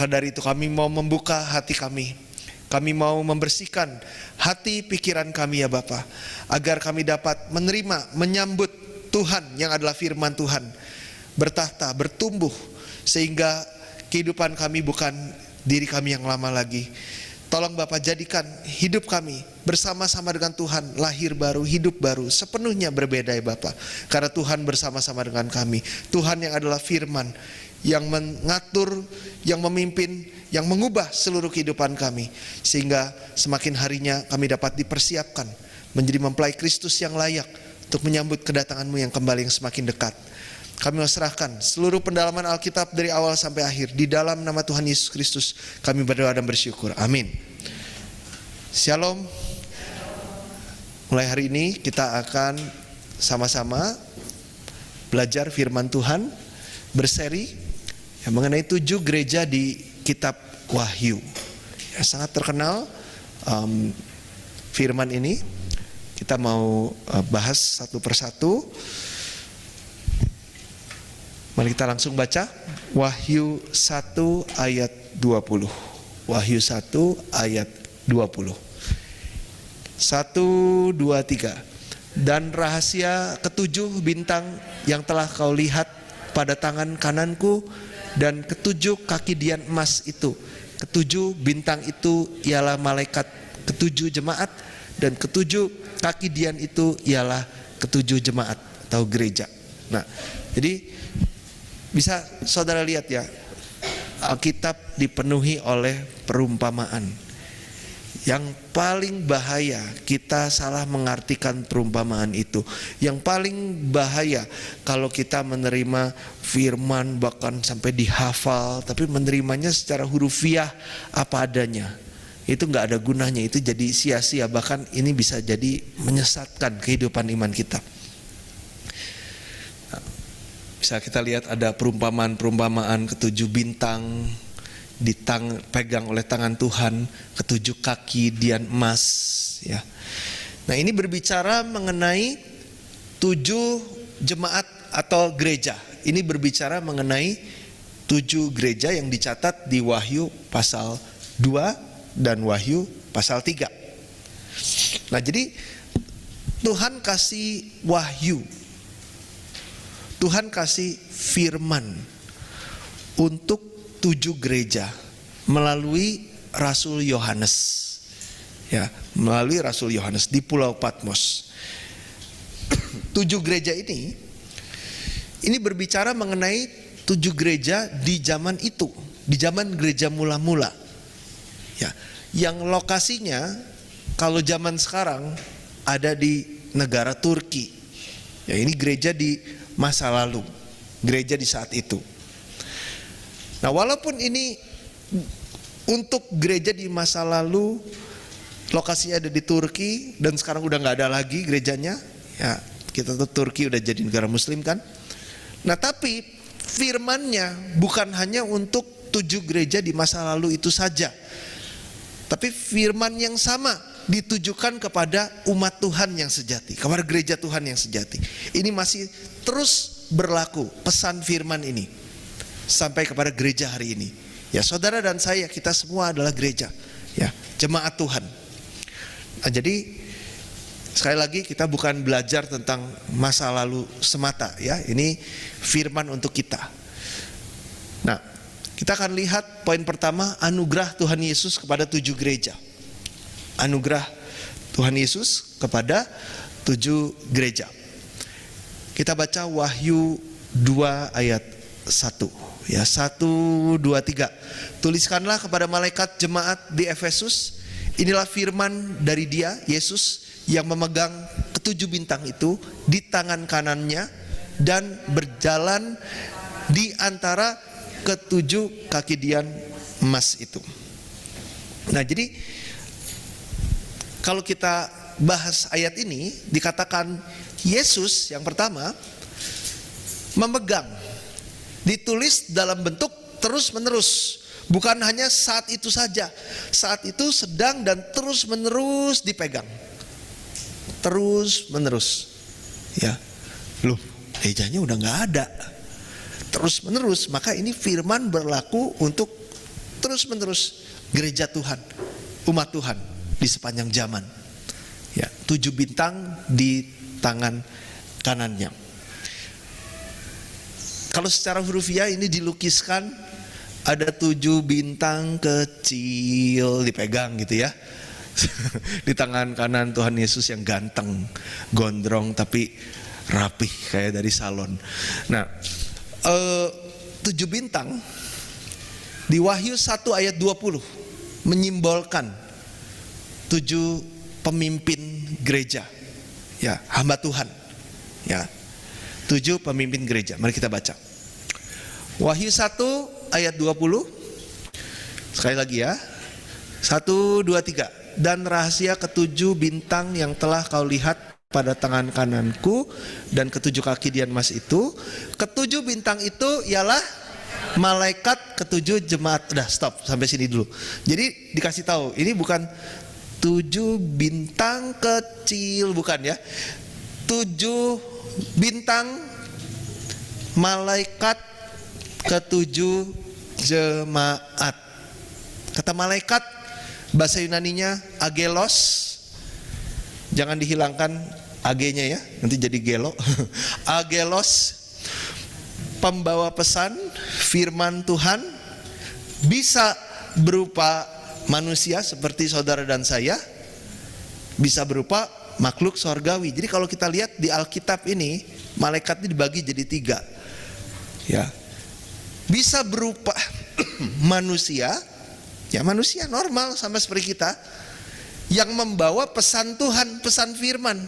Maka dari itu kami mau membuka hati kami. Kami mau membersihkan hati pikiran kami ya Bapa, agar kami dapat menerima, menyambut Tuhan yang adalah firman Tuhan bertahta, bertumbuh, sehingga kehidupan kami bukan diri kami yang lama lagi. Tolong Bapak jadikan hidup kami bersama-sama dengan Tuhan, lahir baru, hidup baru, sepenuhnya berbeda ya Bapak. Karena Tuhan bersama-sama dengan kami. Tuhan yang adalah firman, yang mengatur, yang memimpin, yang mengubah seluruh kehidupan kami. Sehingga semakin harinya kami dapat dipersiapkan menjadi mempelai Kristus yang layak untuk menyambut kedatangan-Mu yang kembali yang semakin dekat. Kami serahkan seluruh pendalaman Alkitab dari awal sampai akhir di dalam nama Tuhan Yesus Kristus. Kami berdoa dan bersyukur. Amin. Shalom. Mulai hari ini kita akan sama-sama belajar firman Tuhan, berseri mengenai 7 gereja di kitab Wahyu. Sangat terkenal firman ini. Kita mau bahas satu persatu. Mari kita langsung baca Wahyu 1 ayat 20. Wahyu 1 ayat 20. 1, 2, 3. Dan rahasia ketujuh bintang yang telah kau lihat pada tangan kananku dan ketujuh kaki dian emas itu. Ketujuh bintang itu ialah malaikat ketujuh jemaat, dan ketujuh kaki dian itu ialah ketujuh jemaat atau gereja. Nah, jadi bisa saudara lihat ya, Alkitab dipenuhi oleh perumpamaan. Yang paling bahaya kita salah mengartikan perumpamaan itu. Yang paling bahaya kalau kita menerima firman bahkan sampai dihafal, tapi menerimanya secara hurufiah apa adanya. Itu gak ada gunanya, itu jadi sia-sia. Bahkan ini bisa jadi menyesatkan kehidupan iman kita. Bisa kita lihat ada perumpamaan ketujuh bintang dipegang oleh tangan Tuhan, ketujuh kaki dian emas ya. Nah, ini berbicara mengenai 7 jemaat atau gereja. Ini berbicara mengenai 7 gereja yang dicatat di Wahyu pasal 2 dan Wahyu pasal 3. Nah, jadi Tuhan kasih wahyu, Tuhan kasih firman untuk 7 gereja melalui Rasul Yohanes. Ya, melalui Rasul Yohanes di Pulau Patmos. 7 gereja ini berbicara mengenai 7 gereja di zaman itu, di zaman gereja mula-mula. Ya, yang lokasinya kalau zaman sekarang ada di negara Turki. Ya, ini gereja di masa lalu, gereja di saat itu. Nah, walaupun ini untuk gereja di masa lalu, lokasinya ada di Turki dan sekarang udah nggak ada lagi gerejanya. Ya, kita tuh Turki udah jadi negara Muslim kan. Nah, tapi firmannya bukan hanya untuk 7 gereja di masa lalu itu saja, tapi firman yang sama ditujukan kepada umat Tuhan yang sejati, kepada gereja Tuhan yang sejati. Ini masih terus berlaku pesan firman ini sampai kepada gereja hari ini. Ya, saudara dan saya, kita semua adalah gereja, ya, jemaat Tuhan. Nah, jadi sekali lagi kita bukan belajar tentang masa lalu semata, ya. Ini firman untuk kita. Nah, kita akan lihat poin pertama, anugerah Tuhan Yesus kepada 7 gereja. Anugerah Tuhan Yesus kepada 7 gereja. Kita baca Wahyu 2 ayat 1. Ya, 1, 2, 3. Tuliskanlah kepada malaikat jemaat di Efesus, inilah firman dari Dia, Yesus, yang memegang ketujuh bintang itu di tangan kanannya dan berjalan di antara ketujuh kaki dian emas itu. Nah, jadi kalau kita bahas ayat ini, dikatakan Yesus yang pertama memegang, ditulis dalam bentuk terus menerus, bukan hanya saat itu saja. Saat itu sedang dan terus menerus dipegang, terus menerus. Ya, loh, gerejanya udah nggak ada, terus menerus. Maka ini firman berlaku untuk terus-menerus gereja Tuhan, umat Tuhan di sepanjang zaman. Ya, 7 bintang di tangan kanannya. Kalau secara hurufiah ini dilukiskan ada 7 bintang kecil dipegang gitu ya. Di tangan kanan Tuhan Yesus yang ganteng, gondrong tapi rapih kayak dari salon. Nah, 7 bintang di Wahyu 1 ayat 20 menyimbolkan 7 pemimpin gereja, ya, hamba Tuhan, ya, 7 pemimpin gereja. Mari kita baca Wahyu 1 ayat 20. Sekali lagi ya, 1, 2, 3. Dan rahasia ke-7 bintang yang telah kau lihat pada tangan kananku dan ke-7 kaki Dian emas itu. Ke-7 bintang itu ialah malaikat ke-7 jemaat. Udah, stop sampai sini dulu. Jadi dikasih tahu, ini bukan 7 bintang kecil, bukan ya. 7 bintang malaikat ke-7 jemaat. Kata malaikat bahasa Yunaninya agelos. Jangan dihilangkan ag-nya ya, nanti jadi gelo. Agelos, pembawa pesan firman Tuhan, bisa berupa manusia seperti saudara dan saya, bisa berupa makhluk sorgawi. Jadi kalau kita lihat di Alkitab ini, malaikat ini dibagi jadi 3. Ya, bisa berupa manusia, ya manusia normal sama seperti kita, yang membawa pesan Tuhan, pesan firman.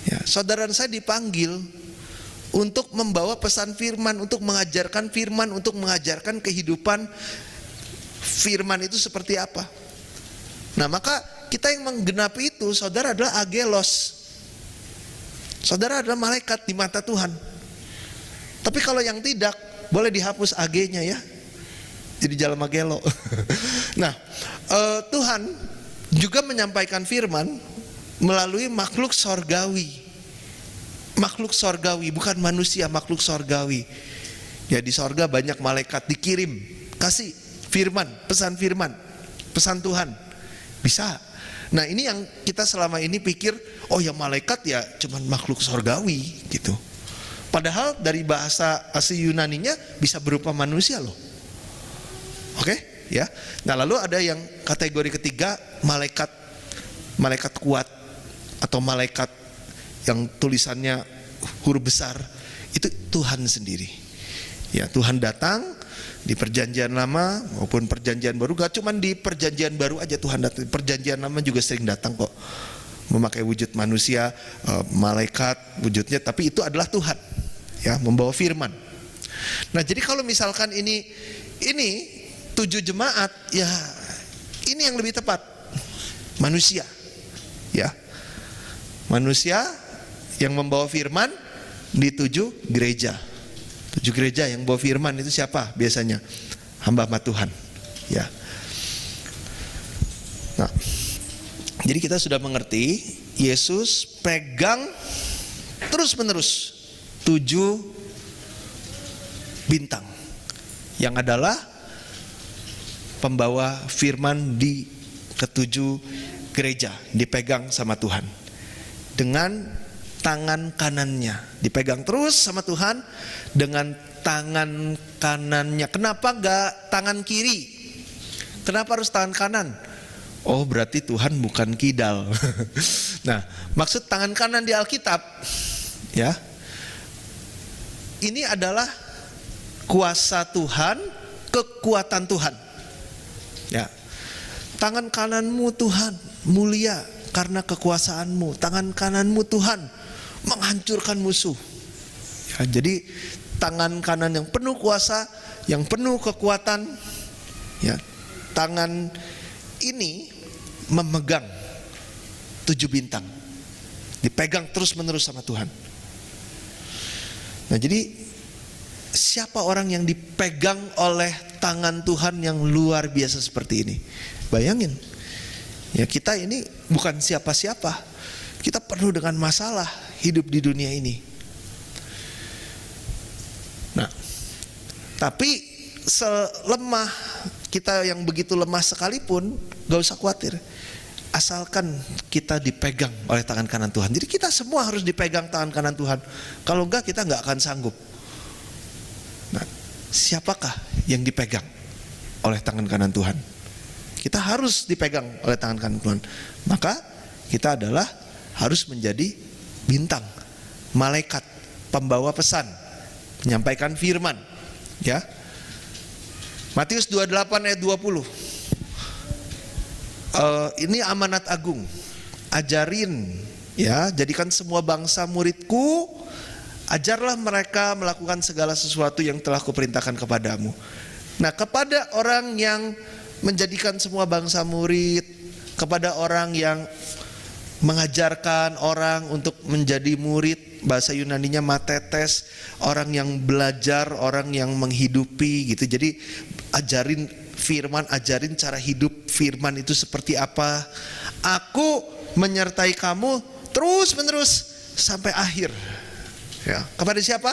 Ya, saudara dan saya dipanggil untuk membawa pesan firman, untuk mengajarkan firman, untuk mengajarkan kehidupan firman itu seperti apa. Nah, maka kita yang menggenapi itu, saudara adalah agelos. Saudara adalah malaikat di mata Tuhan. Tapi kalau yang tidak, boleh dihapus ag-nya ya, jadi jalan magelo. Nah, Tuhan juga menyampaikan firman melalui makhluk sorgawi. Makhluk sorgawi, bukan manusia, makhluk sorgawi. Ya, di sorga banyak malaikat dikirim, kasih firman, pesan Tuhan. Bisa. Nah, ini yang kita selama ini pikir, oh ya malaikat ya cuman makhluk sorgawi gitu. Padahal dari bahasa asli Yunaninya bisa berupa manusia loh. Oke, ya. Nah, lalu ada yang kategori ketiga, malaikat kuat atau malaikat yang tulisannya huruf besar, itu Tuhan sendiri. Ya, Tuhan datang di perjanjian lama maupun perjanjian baru. Gak cuma di perjanjian baru aja Tuhan datang, perjanjian lama juga sering datang kok, memakai wujud manusia, malaikat wujudnya, tapi itu adalah Tuhan, ya, membawa firman. Nah, jadi kalau misalkan ini 7 jemaat, ya ini yang lebih tepat, manusia, ya, manusia yang membawa firman di 7 gereja. 7 gereja yang bawa firman itu siapa biasanya? Hamba-hamba Tuhan, ya. Nah, jadi kita sudah mengerti Yesus pegang terus-menerus 7 bintang yang adalah pembawa firman di ke-7 gereja, dipegang sama Tuhan dengan tangan kanannya, dipegang terus sama Tuhan dengan tangan kanannya. Kenapa enggak tangan kiri? Kenapa harus tangan kanan? Oh, berarti Tuhan bukan kidal. Nah, maksud tangan kanan di Alkitab, ya, ini adalah kuasa Tuhan, kekuatan Tuhan. Ya, tangan kananmu Tuhan mulia karena kekuasaanmu. Tangan kananmu Tuhan menghancurkan musuh. Ya, jadi tangan kanan yang penuh kuasa, yang penuh kekuatan, ya, tangan ini memegang 7 bintang, dipegang terus-menerus sama Tuhan. Nah, jadi siapa orang yang dipegang oleh tangan Tuhan yang luar biasa seperti ini? Bayangin, ya, kita ini bukan siapa-siapa. Kita penuh dengan masalah hidup di dunia ini. Nah, tapi selemah kita yang begitu lemah sekalipun, gak usah khawatir. Asalkan kita dipegang oleh tangan kanan Tuhan. Jadi kita semua harus dipegang tangan kanan Tuhan. Kalau enggak, kita enggak akan sanggup. Nah, siapakah yang dipegang oleh tangan kanan Tuhan? Kita harus dipegang oleh tangan kanan Tuhan. Maka kita adalah harus menjadi bintang, malaikat, pembawa pesan, menyampaikan firman. Ya, Matius 28 ayat 20. Ini amanat agung. Ajarin, ya, jadikan semua bangsa muridku. Ajarlah mereka melakukan segala sesuatu yang telah kuperintahkan kepadamu. Nah, kepada orang yang menjadikan semua bangsa murid, kepada orang yang mengajarkan orang untuk menjadi murid, bahasa Yunaninya matetes, orang yang belajar, orang yang menghidupi gitu. Jadi ajarin firman, ajarin cara hidup firman itu seperti apa. Aku menyertai kamu terus menerus sampai akhir. Ya, kepada siapa?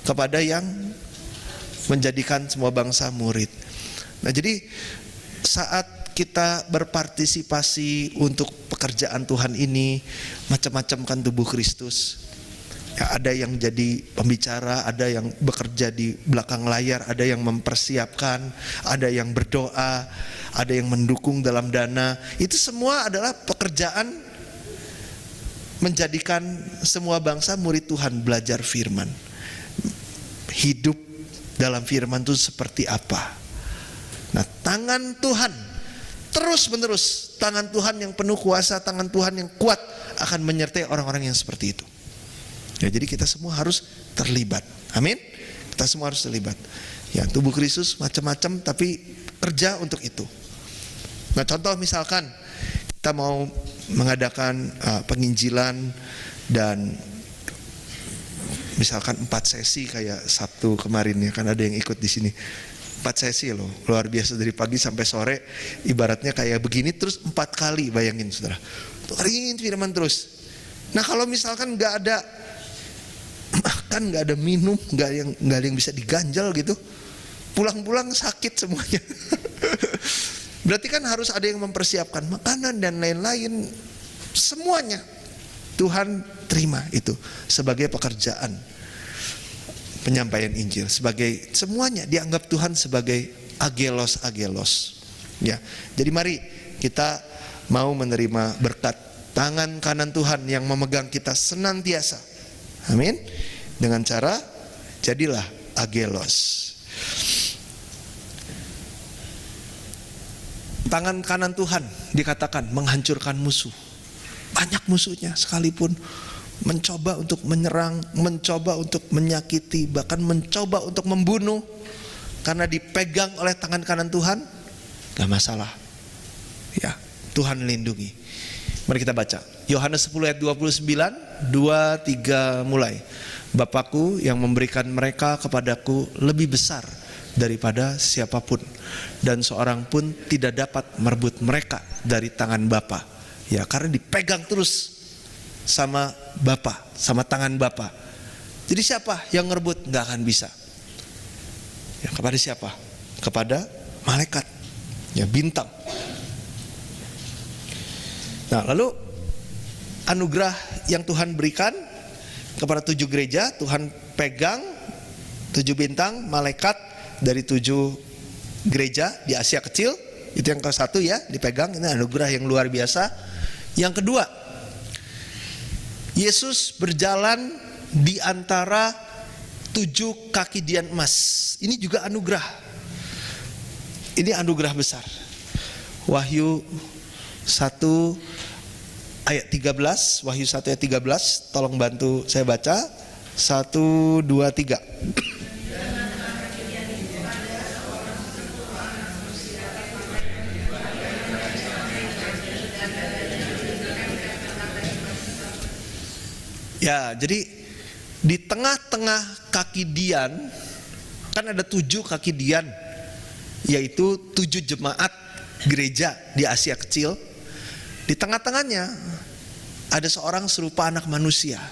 Kepada yang menjadikan semua bangsa murid. Nah, jadi saat kita berpartisipasi untuk pekerjaan Tuhan ini, macam-macam kan tubuh Kristus. Ya, ada yang jadi pembicara, ada yang bekerja di belakang layar, ada yang mempersiapkan, ada yang berdoa, ada yang mendukung dalam dana. Itu semua adalah pekerjaan menjadikan semua bangsa murid Tuhan, belajar firman. Hidup dalam firman itu seperti apa? Nah, tangan Tuhan terus menerus, tangan Tuhan yang penuh kuasa, tangan Tuhan yang kuat akan menyertai orang-orang yang seperti itu. Ya, jadi kita semua harus terlibat. Amin. Kita semua harus terlibat. Ya, tubuh Kristus macam-macam tapi kerja untuk itu. Nah, contoh misalkan kita mau mengadakan penginjilan dan misalkan 4 sesi kayak Sabtu kemarin, ya kan ada yang ikut di sini. 4 sesi loh, luar biasa, dari pagi sampai sore, ibaratnya kayak begini terus 4 kali, bayangin saudara. Dengerin firman terus. Nah, kalau misalkan nggak ada makan, nggak ada minum, nggak ada yang bisa diganjal gitu, pulang-pulang sakit semuanya. Berarti kan harus ada yang mempersiapkan makanan dan lain-lain. Semuanya Tuhan terima itu sebagai pekerjaan penyampaian Injil, sebagai semuanya dianggap Tuhan sebagai agelos. Ya, jadi mari kita mau menerima berkat tangan kanan Tuhan yang memegang kita senantiasa. Amin. Dengan cara jadilah agelos. Tangan kanan Tuhan dikatakan menghancurkan musuh. Banyak musuhnya, sekalipun mencoba untuk menyerang, mencoba untuk menyakiti, bahkan mencoba untuk membunuh, karena dipegang oleh tangan kanan Tuhan, gak masalah. Ya, Tuhan lindungi. Mari kita baca Yohanes 10 ayat 29, 2-3 mulai. Bapakku yang memberikan mereka kepadaku lebih besar daripada siapapun, dan seorang pun tidak dapat merebut mereka dari tangan Bapa. Ya, karena dipegang terus sama Bapa, sama tangan Bapa. Jadi siapa yang ngerebut? Gak akan bisa. Ya, kepada siapa? Kepada malaikat, ya, bintang. Nah, lalu anugerah yang Tuhan berikan kepada 7 gereja, Tuhan pegang 7 bintang malaikat dari 7 gereja di Asia Kecil. Itu yang ke-1 ya, dipegang. Ini anugerah yang luar biasa. Yang kedua, Yesus berjalan di antara 7 kaki dian emas. Ini juga anugerah. Ini anugerah besar. Wahyu 1 ayat 13, Wahyu 1 ayat 13, tolong bantu saya baca. 1, 2, 3. Ya, jadi di tengah-tengah kaki dian, kan ada 7 kaki dian, yaitu 7 jemaat gereja di Asia Kecil. Di tengah-tengahnya ada seorang serupa anak manusia,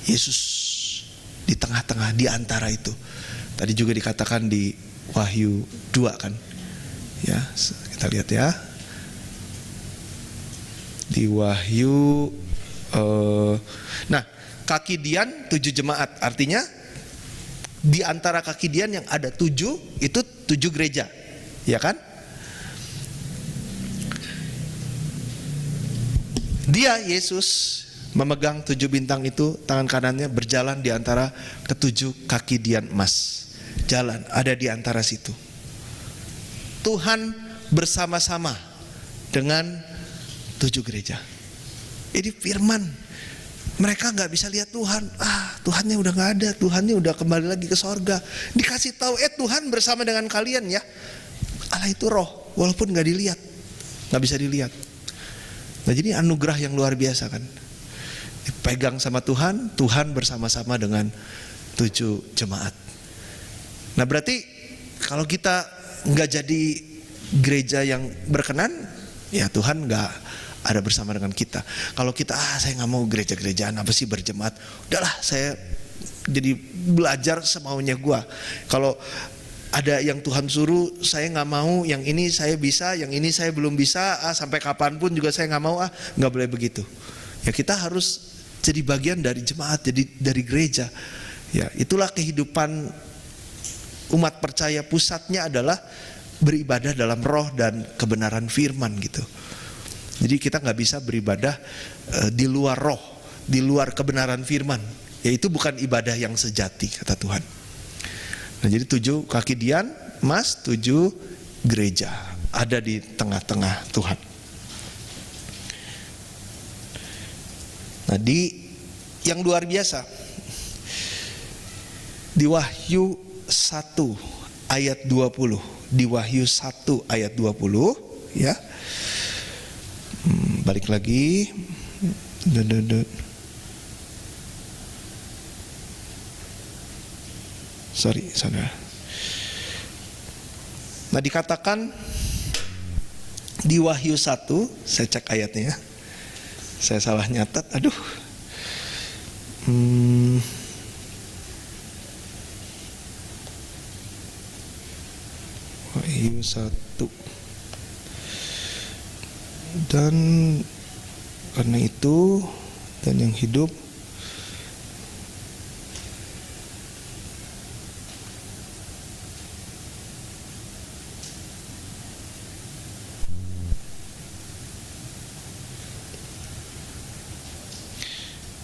Yesus di tengah-tengah, di antara itu. Tadi juga dikatakan di Wahyu 2 kan. Ya, kita lihat ya. Di Wahyu nah, kaki dian 7 jemaat, artinya di antara kaki dian yang ada 7 itu 7 gereja, ya kan? Dia Yesus memegang 7 bintang itu, tangan kanannya berjalan di antara ke-7 kaki dian emas. Jalan ada di antara situ. Tuhan bersama-sama dengan 7 gereja. Ini firman. Mereka nggak bisa lihat Tuhan. Tuhannya udah nggak ada. Tuhannya udah kembali lagi ke sorga. Dikasih tahu, Tuhan bersama dengan kalian ya. Allah itu roh, walaupun nggak dilihat, nggak bisa dilihat. Nah, jadi anugerah yang luar biasa kan. Dipegang sama Tuhan, Tuhan bersama-sama dengan 7 jemaat. Nah, berarti kalau kita nggak jadi gereja yang berkenan, ya Tuhan nggak ada bersama dengan kita. Kalau kita saya nggak mau gereja-gerejaan apa sih berjemaat, udahlah saya jadi belajar semaunya gua. Kalau ada yang Tuhan suruh saya nggak mau, yang ini saya bisa, yang ini saya belum bisa, sampai kapanpun juga saya nggak mau, nggak boleh begitu. Ya kita harus jadi bagian dari jemaat, jadi dari gereja. Ya itulah kehidupan umat percaya, pusatnya adalah beribadah dalam roh dan kebenaran firman gitu. Jadi kita nggak bisa beribadah di luar roh, di luar kebenaran firman. Ya itu bukan ibadah yang sejati kata Tuhan. Nah jadi 7 kaki dian emas, 7 gereja ada di tengah-tengah Tuhan. Nah yang luar biasa di Wahyu 1 ayat 20, di Wahyu 1 ayat 20 ya. Balik lagi. Sorry, saudara. Nah dikatakan di Wahyu 1, saya cek ayatnya ya. Saya salah nyatat, aduh. Wahyu 1. Dan karena itu dan yang hidup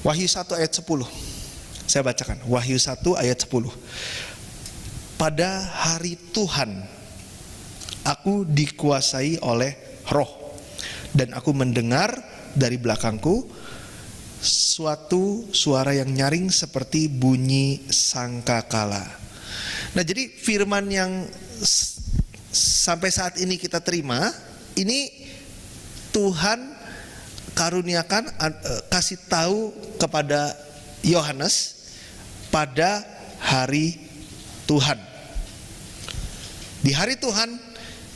Wahyu 1 ayat 10. Saya bacakan Wahyu 1 ayat 10. Pada hari Tuhan aku dikuasai oleh roh, dan aku mendengar dari belakangku suatu suara yang nyaring seperti bunyi sangkakala. Nah jadi firman yang sampai saat ini kita terima, ini Tuhan karuniakan, kasih tahu kepada Yohanes pada hari Tuhan. Di hari Tuhan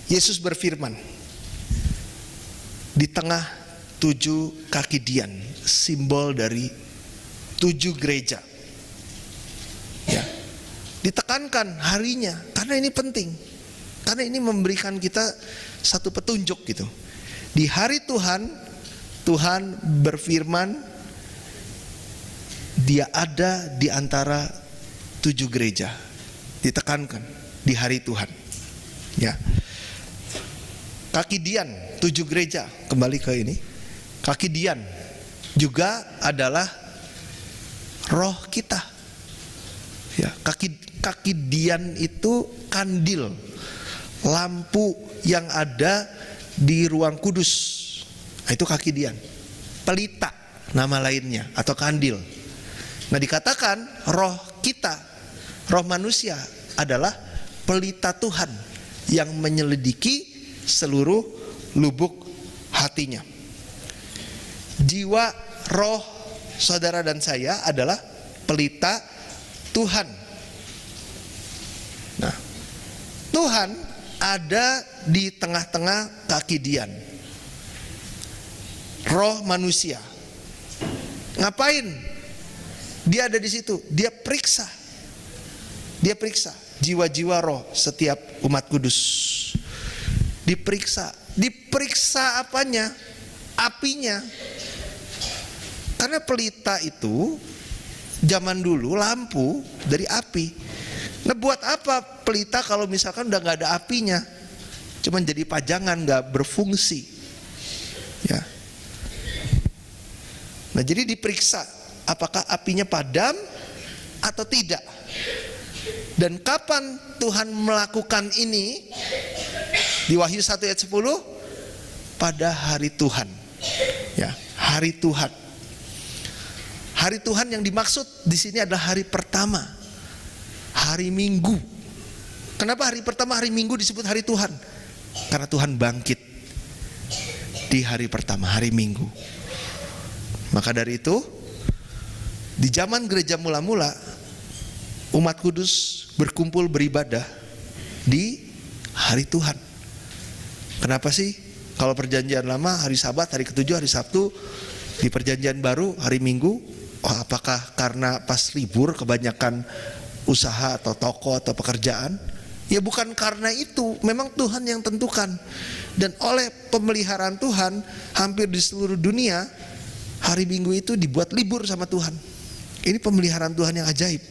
Yesus berfirman di tengah 7 kaki dian, simbol dari 7 gereja. Ya, ditekankan harinya karena ini penting, karena ini memberikan kita satu petunjuk gitu. Di hari Tuhan, Tuhan berfirman, Dia ada di antara 7 gereja. Ditekankan di hari Tuhan. Ya. Kaki dian 7 gereja, kembali ke ini. Kaki dian juga adalah roh kita. Ya, kaki dian itu kandil, lampu yang ada di ruang kudus. Nah, itu kaki dian. Pelita nama lainnya atau kandil. Nah dikatakan roh kita, roh manusia adalah pelita Tuhan yang menyelidiki seluruh lubuk hatinya. Jiwa, roh saudara dan saya adalah pelita Tuhan. Nah, Tuhan ada di tengah-tengah kaki dian, roh manusia. Ngapain? Dia ada di situ. Dia periksa. jiwa-jiwa roh setiap umat kudus. Diperiksa apanya? Apinya. Karena pelita itu zaman dulu lampu dari api. Nah, buat apa pelita kalau misalkan udah nggak ada apinya? Cuman jadi pajangan, nggak berfungsi. Ya. Nah, jadi diperiksa apakah apinya padam atau tidak. Dan kapan Tuhan melakukan ini? Di Wahyu 1 ayat 10, pada hari Tuhan. Ya, hari Tuhan. Hari Tuhan yang dimaksud di sini adalah hari pertama, hari Minggu. Kenapa hari pertama, hari Minggu disebut hari Tuhan? Karena Tuhan bangkit di hari pertama, hari Minggu. Maka dari itu, di zaman gereja mula-mula, umat kudus berkumpul beribadah di hari Tuhan. Kenapa sih? Kalau perjanjian lama hari Sabat, hari ketujuh, hari Sabtu. Di perjanjian baru hari Minggu. Apakah karena pas libur kebanyakan usaha atau toko atau pekerjaan? Ya bukan karena itu. Memang Tuhan yang tentukan. Dan oleh pemeliharaan Tuhan, hampir di seluruh dunia, hari Minggu itu dibuat libur sama Tuhan. Ini pemeliharaan Tuhan yang ajaib.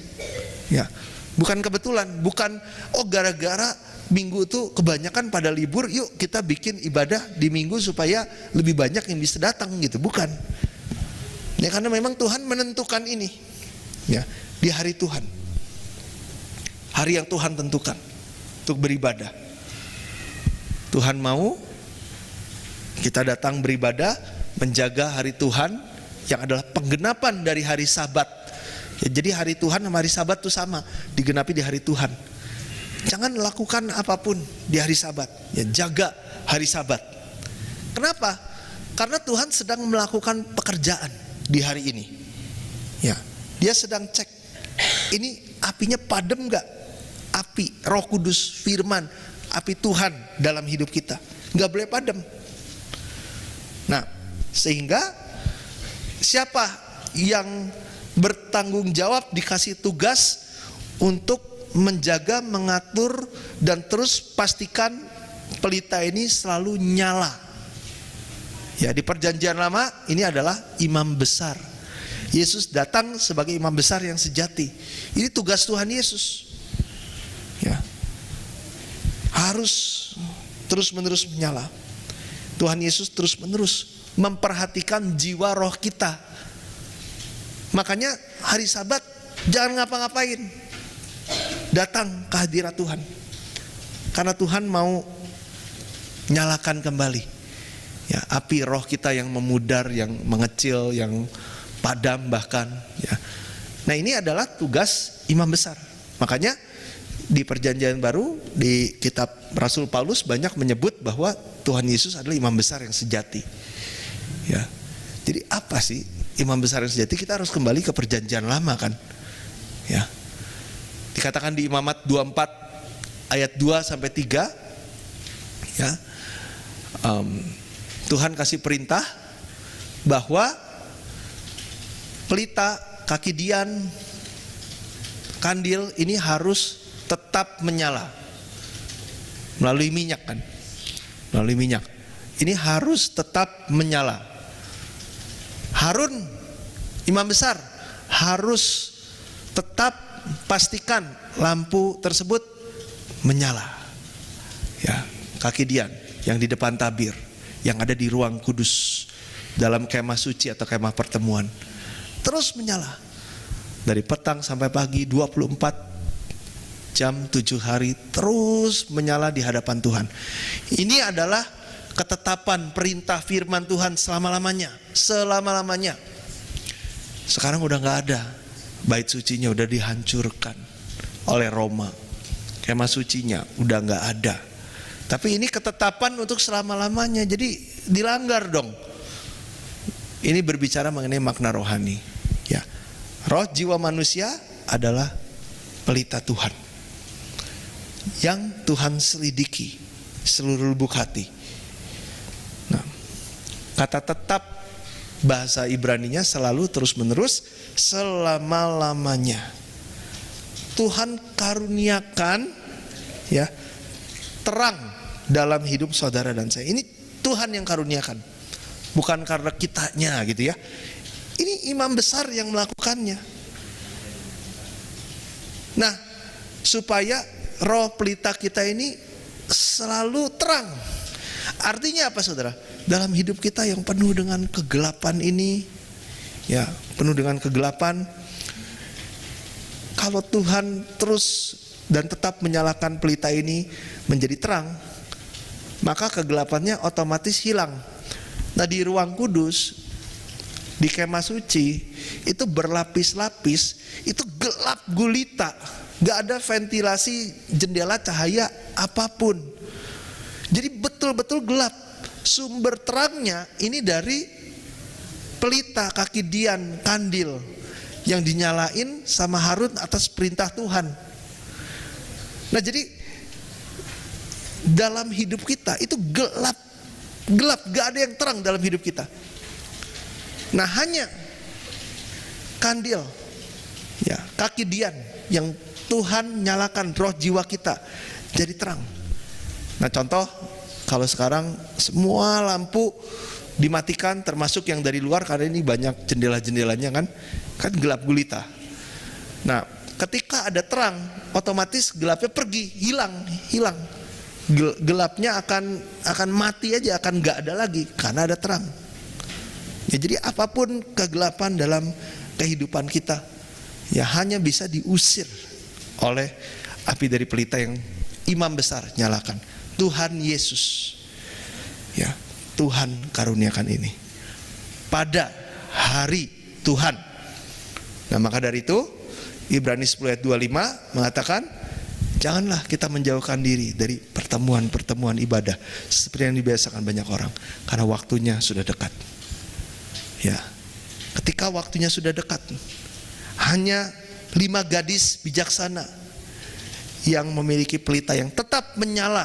Ya, bukan kebetulan, bukan gara-gara Minggu itu kebanyakan pada libur, yuk kita bikin ibadah di Minggu supaya lebih banyak yang bisa datang gitu, bukan. Ya, karena memang Tuhan menentukan ini. Ya, di hari Tuhan. Hari yang Tuhan tentukan untuk beribadah. Tuhan mau kita datang beribadah, menjaga hari Tuhan yang adalah penggenapan dari hari Sabat. Ya, jadi hari Tuhan sama hari Sabat itu sama, digenapi di hari Tuhan. Jangan lakukan apapun di hari Sabat. Ya, jaga hari Sabat. Kenapa? Karena Tuhan sedang melakukan pekerjaan di hari ini. Ya, dia sedang cek. Ini apinya padam gak? Api Roh Kudus, firman, api Tuhan dalam hidup kita. Gak boleh padam. Nah, sehingga siapa yang bertanggung jawab, dikasih tugas untuk menjaga, mengatur, dan terus pastikan pelita ini selalu nyala. Ya, di perjanjian lama ini adalah imam besar. Yesus datang sebagai imam besar yang sejati. Ini tugas Tuhan Yesus. Ya, harus terus-menerus menyala. Tuhan Yesus terus-menerus memperhatikan jiwa roh kita. Makanya hari Sabat jangan ngapa-ngapain. Datang ke hadirat Tuhan. Karena Tuhan mau nyalakan kembali. Ya, api roh kita yang memudar, yang mengecil, yang padam bahkan. Ya. Nah, ini adalah tugas imam besar. Makanya di perjanjian baru, di kitab Rasul Paulus banyak menyebut bahwa Tuhan Yesus adalah imam besar yang sejati. Ya. Jadi apa sih imam besar yang sejati? Kita harus kembali ke perjanjian lama kan. Ya. Dikatakan di Imamat 24 ayat 2 sampai 3. Ya. Tuhan kasih perintah bahwa pelita, kaki dian, kandil ini harus tetap menyala melalui minyak kan, melalui minyak. Ini harus tetap menyala. Harun, imam besar, harus tetap pastikan lampu tersebut menyala. Ya, kaki dian yang di depan tabir, yang ada di ruang kudus dalam kemah suci atau kemah pertemuan, terus menyala dari petang sampai pagi, 24 jam 7 hari terus menyala di hadapan Tuhan. Ini adalah ketetapan perintah firman Tuhan selama-lamanya. Selama-lamanya. Sekarang udah gak ada. Bait sucinya udah dihancurkan oleh Roma. Kemah sucinya udah gak ada. Tapi ini ketetapan untuk selama-lamanya. Jadi dilanggar dong. Ini berbicara mengenai makna rohani. Ya, roh jiwa manusia adalah pelita Tuhan yang Tuhan selidiki seluruh lubuk hati. Nah, kata tetap bahasa Ibraninya selalu terus-menerus selama-lamanya. Tuhan karuniakan ya terang dalam hidup saudara dan saya. Ini Tuhan yang karuniakan, bukan karena kitanya gitu ya. Ini imam besar yang melakukannya. Nah, supaya roh pelita kita ini selalu terang. Artinya apa saudara? Dalam hidup kita yang penuh dengan kegelapan ini, ya penuh dengan kegelapan, kalau Tuhan terus dan tetap menyalakan pelita ini menjadi terang, maka kegelapannya otomatis hilang. Nah, di ruang kudus, di kemah suci, itu berlapis-lapis, itu gelap gulita, gak ada ventilasi jendela cahaya apapun. Jadi betul-betul gelap. Sumber terangnya ini dari pelita kaki Dian, kandil yang dinyalain sama Harun atas perintah Tuhan. Nah, jadi dalam hidup kita itu gelap, gak ada yang terang dalam hidup kita. Nah, hanya kandil ya kaki Dian yang Tuhan nyalakan roh jiwa kita jadi terang. Nah, contoh kalau sekarang semua lampu dimatikan, termasuk yang dari luar karena ini banyak jendela-jendelanya kan gelap gulita. Nah, ketika ada terang, otomatis gelapnya pergi, hilang. Gelapnya akan mati aja, akan gak ada lagi karena ada terang. Ya, jadi apapun kegelapan dalam kehidupan kita ya hanya bisa diusir oleh api dari pelita yang imam besar nyalakan, Tuhan Yesus. Ya, Tuhan karuniakan ini pada hari Tuhan. Nah, maka dari itu Ibrani 10 ayat 25 mengatakan, janganlah kita menjauhkan diri dari pertemuan-pertemuan ibadah seperti yang dibiasakan banyak orang, karena waktunya sudah dekat. Ya, ketika waktunya sudah dekat, hanya 5 gadis bijaksana yang memiliki pelita yang tetap menyala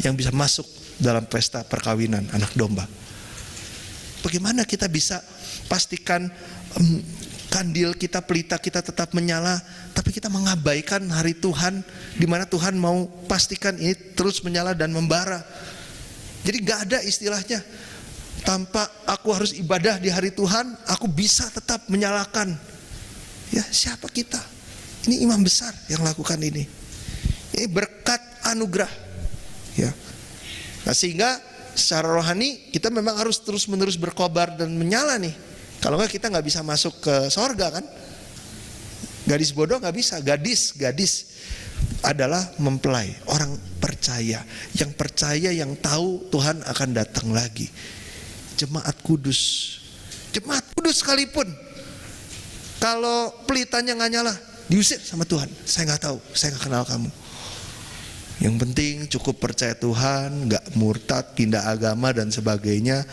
yang bisa masuk dalam pesta perkawinan anak domba. Bagaimana kita bisa pastikan kandil kita, pelita kita tetap menyala, tapi kita mengabaikan hari Tuhan di mana Tuhan mau pastikan ini terus menyala dan membara. Jadi gak ada istilahnya tanpa aku harus ibadah di hari Tuhan aku bisa tetap menyalakan. Ya, siapa kita? Ini imam besar yang lakukan ini. Ini berkat anugerah. Ya. Nah, sehingga secara rohani kita memang harus terus-menerus berkobar dan menyala nih. Kalau enggak kita nggak bisa masuk ke sorga kan? Gadis bodoh nggak bisa. Gadis adalah mempelai, orang percaya, yang tahu Tuhan akan datang lagi. Jemaat kudus sekalipun, kalau pelitanya nggak nyala, diusir sama Tuhan. Saya nggak tahu, saya nggak kenal kamu. Yang penting cukup percaya Tuhan, gak murtad, pindah agama dan sebagainya,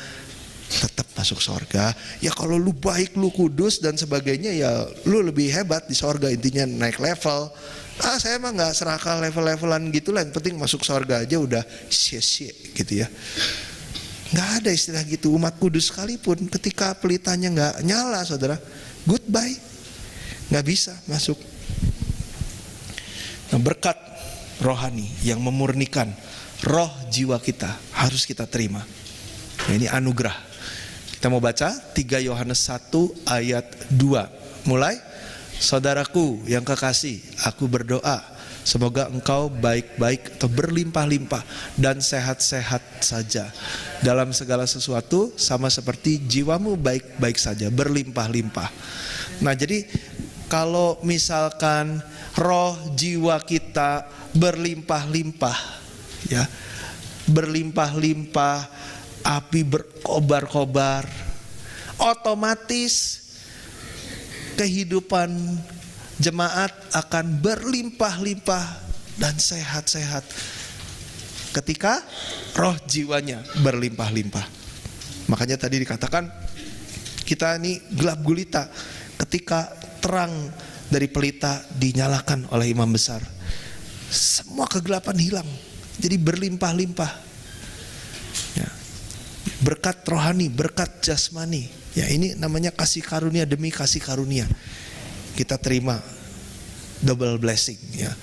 tetap masuk sorga. Ya kalau lu baik, lu kudus dan sebagainya, ya lu lebih hebat di sorga. Intinya naik level. Saya emang gak serakah level-levelan gitu lah. Yang penting masuk sorga aja udah sia-sia gitu ya. Gak ada istilah gitu. Umat kudus sekalipun ketika pelitanya gak nyala, saudara, goodbye, gak bisa masuk. Nah, berkat rohani yang memurnikan roh jiwa kita harus kita terima. Nah, ini anugerah. Kita mau baca 3 Yohanes 1 ayat 2. Mulai. Saudaraku yang kekasih, aku berdoa semoga engkau baik-baik atau berlimpah-limpah dan sehat-sehat saja dalam segala sesuatu, sama seperti jiwamu baik-baik saja, berlimpah-limpah. Nah, jadi kalau misalkan roh jiwa kita berlimpah-limpah, ya, berlimpah-limpah, api berkobar-kobar, otomatis kehidupan jemaat akan berlimpah-limpah dan sehat-sehat ketika roh jiwanya berlimpah-limpah. Makanya tadi dikatakan kita ini gelap gulita ketika terang dari pelita dinyalakan oleh imam besar. Semua kegelapan hilang, jadi berlimpah-limpah. Ya. Berkat rohani, berkat jasmani. Ya, ini namanya kasih karunia demi kasih karunia. Kita terima double blessing ya.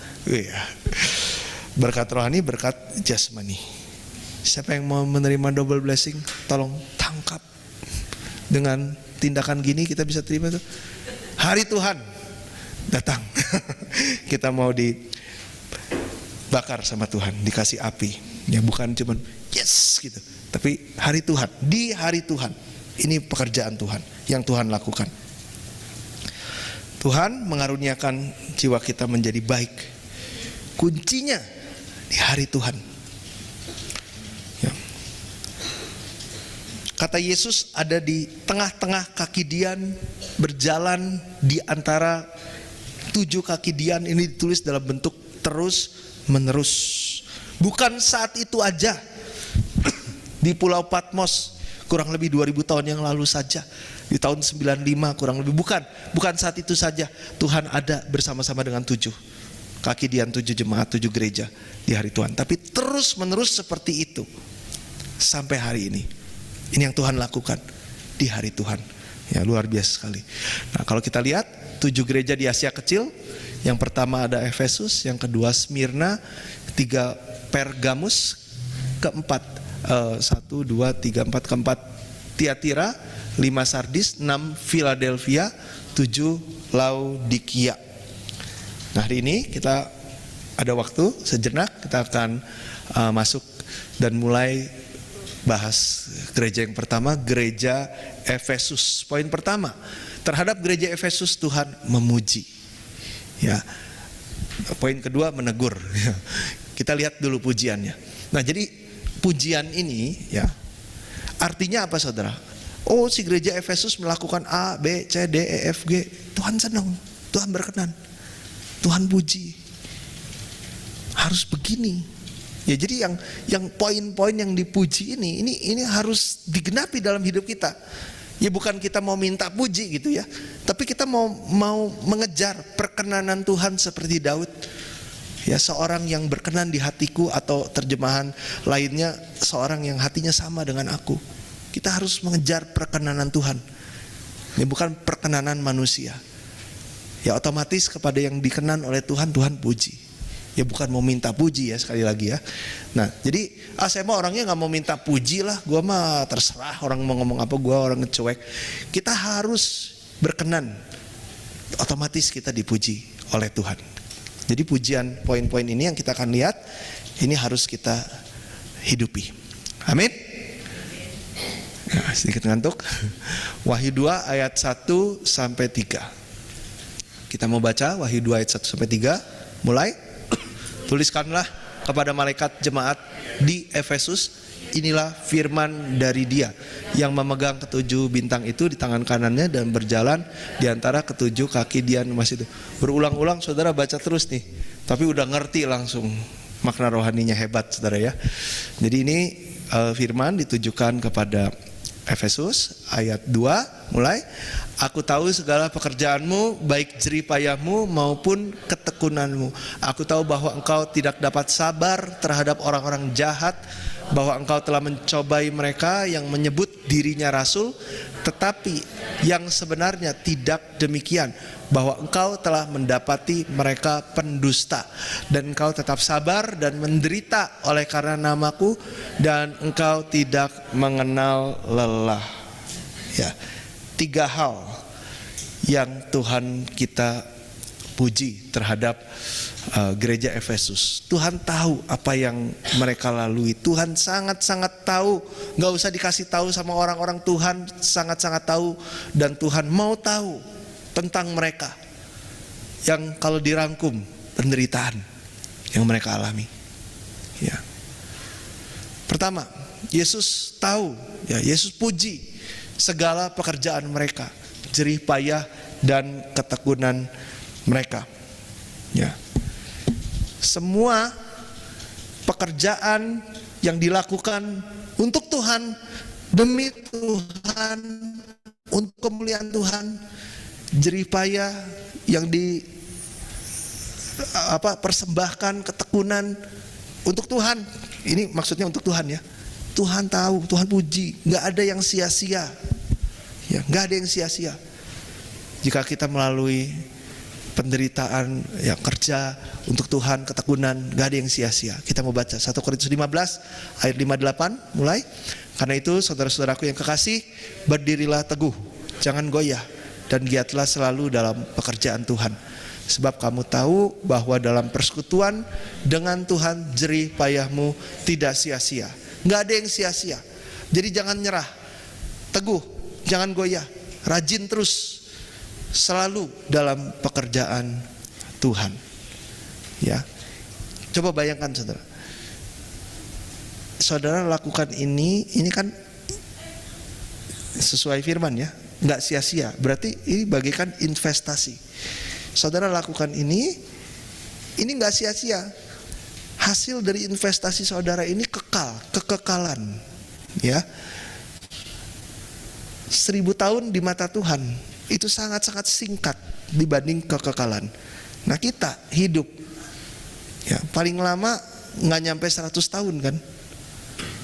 Berkat rohani, berkat jasmani. Siapa yang mau menerima double blessing, tolong tangkap. Dengan tindakan gini kita bisa terima tuh. Hari Tuhan datang. Kita mau dibakar sama Tuhan, dikasih api. Ya bukan cuman yes gitu, tapi hari Tuhan, di hari Tuhan. Ini pekerjaan Tuhan yang Tuhan lakukan. Tuhan mengaruniakan jiwa kita menjadi baik. Kuncinya di hari Tuhan. Ya. Kata Yesus ada di tengah-tengah kaki Dian, berjalan di antara 7 kaki Dian. Ini ditulis dalam bentuk terus menerus. Bukan saat itu aja. Di Pulau Patmos kurang lebih 2000 tahun yang lalu saja. Di tahun 95 kurang lebih. Bukan saat itu saja. Tuhan ada bersama-sama dengan 7 kaki Dian, 7 jemaat, 7 gereja di hari Tuhan. Tapi terus menerus seperti itu sampai hari ini. Ini yang Tuhan lakukan di hari Tuhan. Ya luar biasa sekali. Nah kalau kita lihat 7 gereja di Asia Kecil. Yang pertama ada Efesus, yang kedua Smyrna, 3 Pergamus, keempat 1, 2, 3, 4, keempat Tiatira, 5 Sardis, 6 Philadelphia, 7 Laodikia. Nah hari ini kita ada waktu sejenak, kita akan masuk dan mulai bahas gereja yang pertama, gereja Efesus. Poin pertama, terhadap gereja Efesus Tuhan memuji. Ya. Poin kedua menegur. Kita lihat dulu pujiannya. Nah jadi pujian ini ya artinya apa saudara? Oh si gereja Efesus melakukan A, B, C, D, E, F, G. Tuhan senang, Tuhan berkenan, Tuhan puji. Harus begini. Ya jadi yang poin-poin yang dipuji ini harus digenapi dalam hidup kita. Ya bukan kita mau minta puji gitu ya, tapi kita mau mengejar perkenanan Tuhan seperti Daud. Ya seorang yang berkenan di hatiku, atau terjemahan lainnya seorang yang hatinya sama dengan aku. Kita harus mengejar perkenanan Tuhan. Ini bukan perkenanan manusia. Ya otomatis kepada yang dikenan oleh Tuhan, Tuhan puji. Ya bukan mau minta puji ya, sekali lagi ya. Nah jadi saya mah orangnya gak mau minta puji lah. Gue mah terserah orang mau ngomong apa, gue orang ngecuek. Kita harus berkenan. Otomatis kita dipuji oleh Tuhan. Jadi pujian poin-poin ini yang kita akan lihat, ini harus kita hidupi. Amin. Nah, sedikit ngantuk. Wahyu 2 ayat 1 sampai 3. Kita mau baca Wahyu 2 ayat 1 sampai 3. Mulai. Tuliskanlah kepada malaikat jemaat di Efesus, inilah firman dari Dia yang memegang ketujuh bintang itu di tangan kanannya dan berjalan di antara ketujuh kaki Dian emas itu. Berulang-ulang saudara baca terus nih, tapi udah ngerti langsung makna rohaninya, hebat saudara ya. Jadi ini firman ditujukan kepada Efesus ayat 2 mulai. Aku tahu segala pekerjaanmu, baik jerih payahmu maupun ketekunanmu. Aku tahu bahwa engkau tidak dapat sabar terhadap orang-orang jahat, bahwa engkau telah mencobai mereka yang menyebut dirinya rasul, tetapi yang sebenarnya tidak demikian, bahwa engkau telah mendapati mereka pendusta, dan engkau tetap sabar dan menderita oleh karena namaku, dan engkau tidak mengenal lelah. Ya, 3 hal yang Tuhan kita puji terhadap gereja Efesus. Tuhan tahu apa yang mereka lalui. Tuhan sangat-sangat tahu. Gak usah dikasih tahu sama orang-orang, Tuhan sangat-sangat tahu. Dan Tuhan mau tahu tentang mereka, yang kalau dirangkum penderitaan yang mereka alami. Ya. Pertama, Yesus tahu, ya Yesus puji segala pekerjaan mereka, jerih payah dan ketekunan mereka. Ya. Semua pekerjaan yang dilakukan untuk Tuhan, demi Tuhan, untuk kemuliaan Tuhan, jerih payah yang persembahkan, ketekunan untuk Tuhan. Ini maksudnya untuk Tuhan ya. Tuhan tahu, Tuhan puji, nggak ada yang sia-sia, ya, nggak ada yang sia-sia. Jika kita melalui penderitaan, ya kerja untuk Tuhan, ketekunan, gak ada yang sia-sia. Kita mau baca 1 Korintus 15 ayat 58 mulai. Karena itu saudara-saudaraku yang kekasih, berdirilah teguh, jangan goyah, dan giatlah selalu dalam pekerjaan Tuhan. Sebab kamu tahu bahwa dalam persekutuan dengan Tuhan jerih payahmu tidak sia-sia. Gak ada yang sia-sia. Jadi jangan nyerah, teguh, jangan goyah, rajin terus, selalu dalam pekerjaan Tuhan. Ya, coba bayangkan saudara. Saudara lakukan ini kan sesuai firman ya, nggak sia-sia. Berarti ini bagikan investasi. Saudara lakukan ini nggak sia-sia. Hasil dari investasi saudara ini kekekalan, ya. 1000 tahun di mata Tuhan itu sangat-sangat singkat dibanding kekekalan. Nah kita hidup, ya paling lama nggak nyampe 100 tahun kan.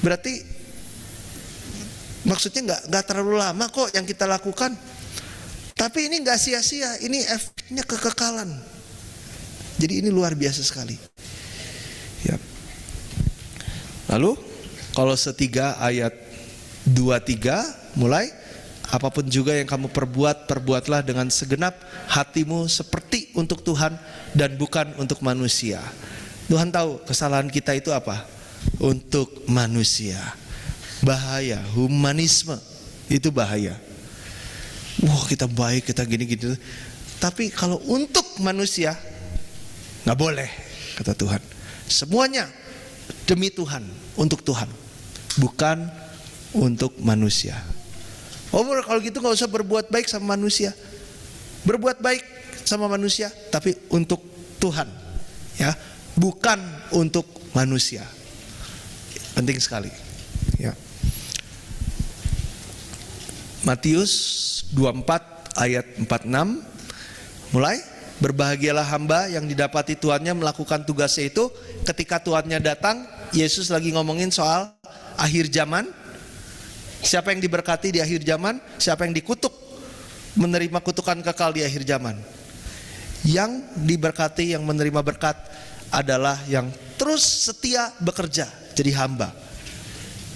Berarti maksudnya nggak terlalu lama kok yang kita lakukan. Tapi ini nggak sia-sia, ini efeknya kekekalan. Jadi ini luar biasa sekali. Ya. Lalu kalau 3 ayat 23 mulai, apapun juga yang kamu perbuat, perbuatlah dengan segenap hatimu seperti untuk Tuhan dan bukan untuk manusia. Tuhan tahu kesalahan kita itu apa? Untuk manusia. Bahaya, humanisme itu bahaya. Wah kita baik, kita gini-gini. Tapi kalau untuk manusia nggak boleh, kata Tuhan. Semuanya demi Tuhan, untuk Tuhan, bukan untuk manusia. Oh kalau gitu nggak usah berbuat baik sama manusia. Berbuat baik sama manusia, tapi untuk Tuhan, ya, bukan untuk manusia. Penting sekali. Ya. Matius 24 ayat 46 mulai. Berbahagialah hamba yang didapati tuannya melakukan tugasnya itu ketika tuannya datang. Yesus lagi ngomongin soal akhir zaman. Siapa yang diberkati di akhir zaman? Siapa yang dikutuk menerima kutukan kekal di akhir zaman? Yang diberkati, yang menerima berkat adalah yang terus setia bekerja jadi hamba.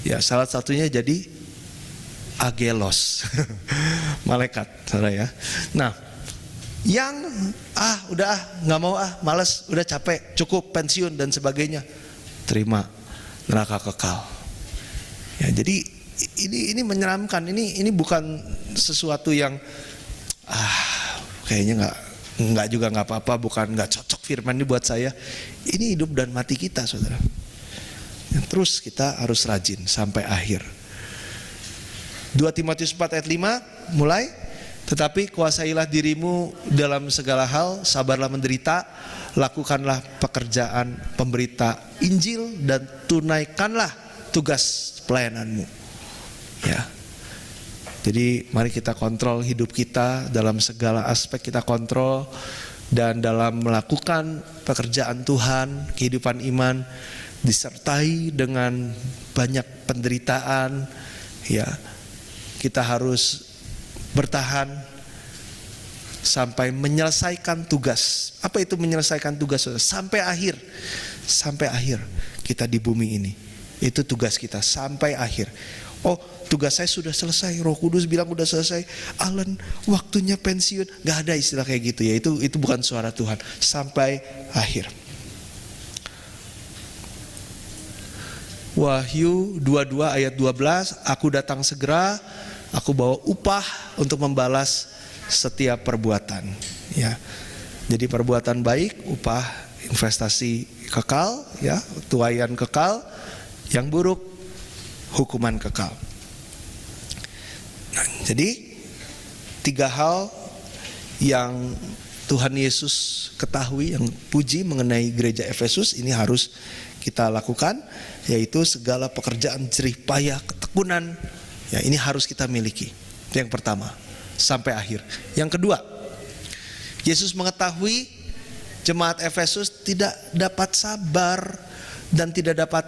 Ya, salah satunya jadi agelos, malaikat, saudara ya. Nah, yang udah nggak mau malas, udah capek, cukup pensiun dan sebagainya, terima neraka kekal. Ya, jadi ini menyeramkan. Ini bukan sesuatu yang kayaknya nggak juga nggak apa-apa, bukan nggak cocok firman ini buat saya. Ini hidup dan mati kita, saudara. Ya, terus kita harus rajin sampai akhir. 2 Timotius 4 ayat 5 mulai. Tetapi kuasailah dirimu dalam segala hal, sabarlah menderita, lakukanlah pekerjaan pemberita Injil dan tunaikanlah tugas pelayananmu. Ya. Jadi mari kita kontrol hidup kita, dalam segala aspek kita kontrol, dan dalam melakukan pekerjaan Tuhan, kehidupan iman disertai dengan banyak penderitaan, ya. Kita harus bertahan sampai menyelesaikan tugas. Apa itu menyelesaikan tugas? Sampai akhir. Sampai akhir kita di bumi ini. Itu tugas kita sampai akhir. Oh, tugas saya sudah selesai. Roh Kudus bilang udah selesai. Alan, waktunya pensiun. Gak ada istilah kayak gitu ya. Itu bukan suara Tuhan. Sampai akhir. Wahyu 22 ayat 12, aku datang segera, aku bawa upah untuk membalas setiap perbuatan. Ya, jadi perbuatan baik, upah, investasi kekal, ya, tuaian kekal. Yang buruk, hukuman kekal. Nah, jadi 3 hal yang Tuhan Yesus ketahui, yang puji mengenai gereja Efesus ini harus kita lakukan, yaitu segala pekerjaan jerih payah, ketekunan, ya ini harus kita miliki. Itu yang pertama, sampai akhir. Yang kedua, Yesus mengetahui jemaat Efesus tidak dapat sabar dan tidak dapat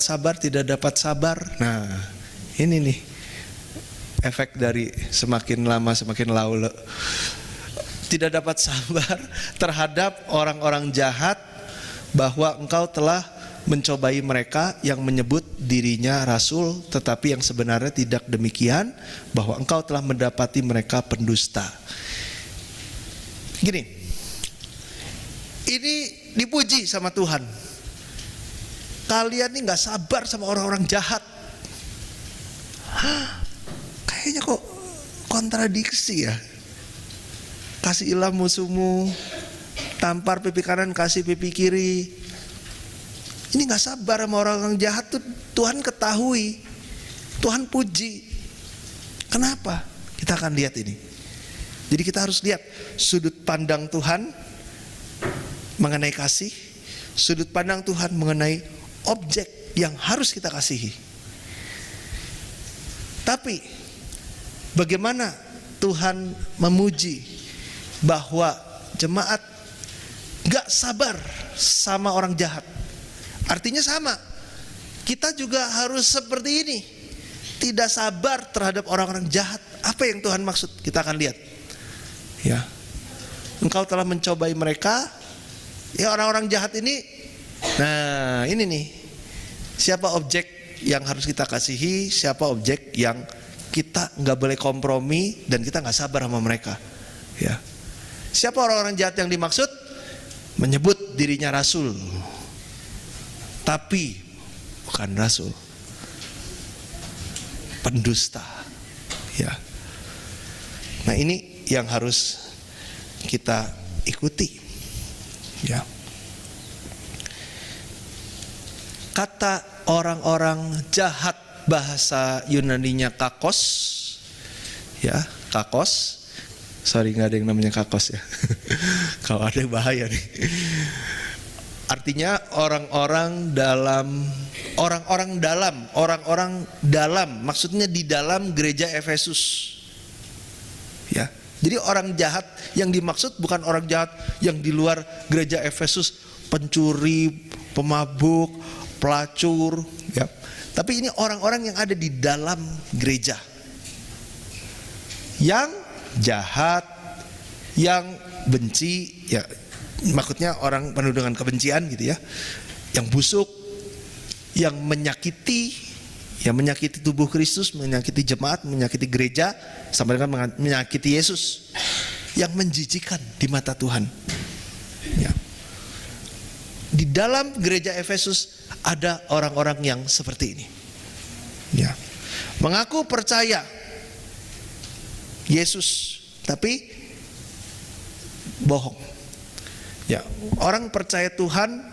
sabar. Nah, ini nih efek dari semakin lama semakin laule. tidak dapat sabar terhadap orang-orang jahat, bahwa engkau telah mencobai mereka yang menyebut dirinya rasul tetapi yang sebenarnya tidak demikian, bahwa engkau telah mendapati mereka pendusta. Gini, ini dipuji sama Tuhan. Kalian ini gak sabar sama orang-orang jahat. Kayaknya kok kontradiksi ya. Kasihilah musuhmu, tampar pipi kanan, kasih pipi kiri. Ini gak sabar sama orang-orang jahat tuh Tuhan ketahui, Tuhan puji. Kenapa? Kita akan lihat ini. Jadi kita harus lihat sudut pandang Tuhan mengenai kasih, sudut pandang Tuhan mengenai objek yang harus kita kasihi. Tapi bagaimana Tuhan memuji bahwa jemaat gak sabar sama orang jahat? Artinya sama, kita juga harus seperti ini, tidak sabar terhadap orang-orang jahat. Apa yang Tuhan maksud? Kita akan lihat. Ya, engkau telah mencobai mereka. Ya, orang-orang jahat ini. Nah, ini nih, siapa objek yang harus kita kasihi, siapa objek yang kita nggak boleh kompromi dan kita nggak sabar sama mereka. Ya, siapa orang-orang jahat yang dimaksud? Menyebut dirinya rasul, tapi bukan rasul, pendusta. Ya. Nah, ini yang harus kita ikuti. Ya. Kata orang-orang jahat bahasa Yunaninya kakos. Ya, kakos. Sorry, nggak ada yang namanya kakos ya. Kalau ada bahaya nih. Artinya orang-orang dalam, maksudnya di dalam gereja Efesus. Ya. Jadi orang jahat yang dimaksud bukan orang jahat yang di luar gereja Efesus, pencuri, pemabuk, pelacur, ya. Tapi ini orang-orang yang ada di dalam gereja. Yang jahat, yang benci, ya. Maksudnya orang penuh dengan kebencian gitu ya, yang busuk, yang menyakiti, yang menyakiti tubuh Kristus, menyakiti jemaat, menyakiti gereja, sampai dengan menyakiti Yesus, yang menjijikan di mata Tuhan. Ya. Di dalam gereja Efesus ada orang-orang yang seperti ini. Ya. Mengaku percaya Yesus, tapi bohong. Ya, orang percaya Tuhan,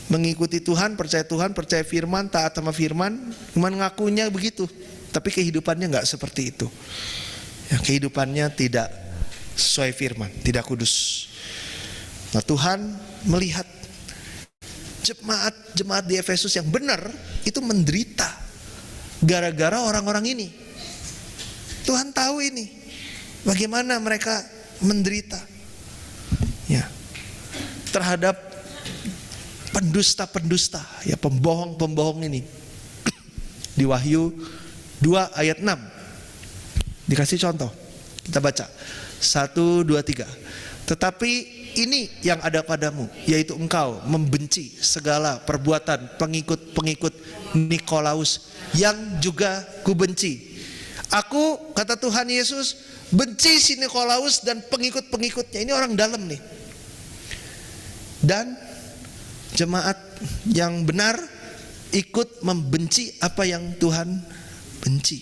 mengikuti Tuhan, percaya firman, taat sama firman, mengakunya begitu, tapi kehidupannya nggak seperti itu. Ya, kehidupannya tidak sesuai firman, tidak kudus. Nah, Tuhan melihat jemaat di Efesus yang benar itu menderita gara-gara orang-orang ini. Tuhan tahu ini, bagaimana mereka menderita. Ya. Terhadap pendusta-pendusta, ya, pembohong-pembohong ini. Di Wahyu 2 ayat 6 dikasih contoh. Kita baca 1, 2, 3. Tetapi ini yang ada padamu, yaitu engkau membenci segala perbuatan pengikut-pengikut Nikolaus yang juga kubenci. Aku, kata Tuhan Yesus, benci si Nikolaus dan pengikut-pengikutnya. Ini orang dalam nih. Dan jemaat yang benar ikut membenci apa yang Tuhan benci.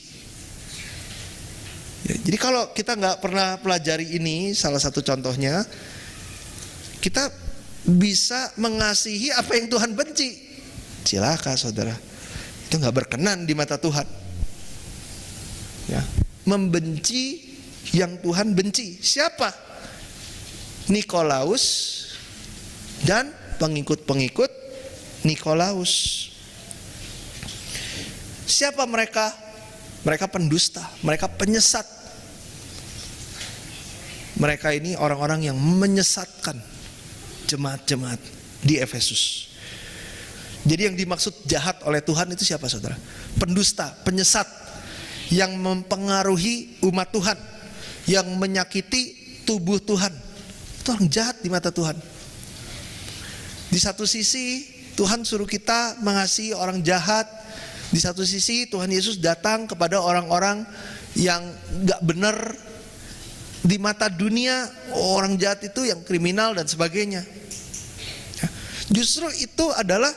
Ya, jadi kalau kita nggak pernah pelajari ini, salah satu contohnya, kita bisa mengasihi apa yang Tuhan benci. Silakan saudara, itu nggak berkenan di mata Tuhan. Ya, membenci yang Tuhan benci. Siapa? Nikolaus dan pengikut-pengikut Nikolaus. Siapa mereka? Mereka pendusta, mereka penyesat. Mereka ini orang-orang yang menyesatkan jemaat-jemaat di Efesus. Jadi yang dimaksud jahat oleh Tuhan itu siapa saudara? Pendusta, penyesat, yang mempengaruhi umat Tuhan, yang menyakiti tubuh Tuhan. Itu orang jahat di mata Tuhan. Di satu sisi Tuhan suruh kita mengasihi orang jahat. Di satu sisi Tuhan Yesus datang kepada orang-orang yang gak benar. Di mata dunia orang jahat itu yang kriminal dan sebagainya. Justru itu adalah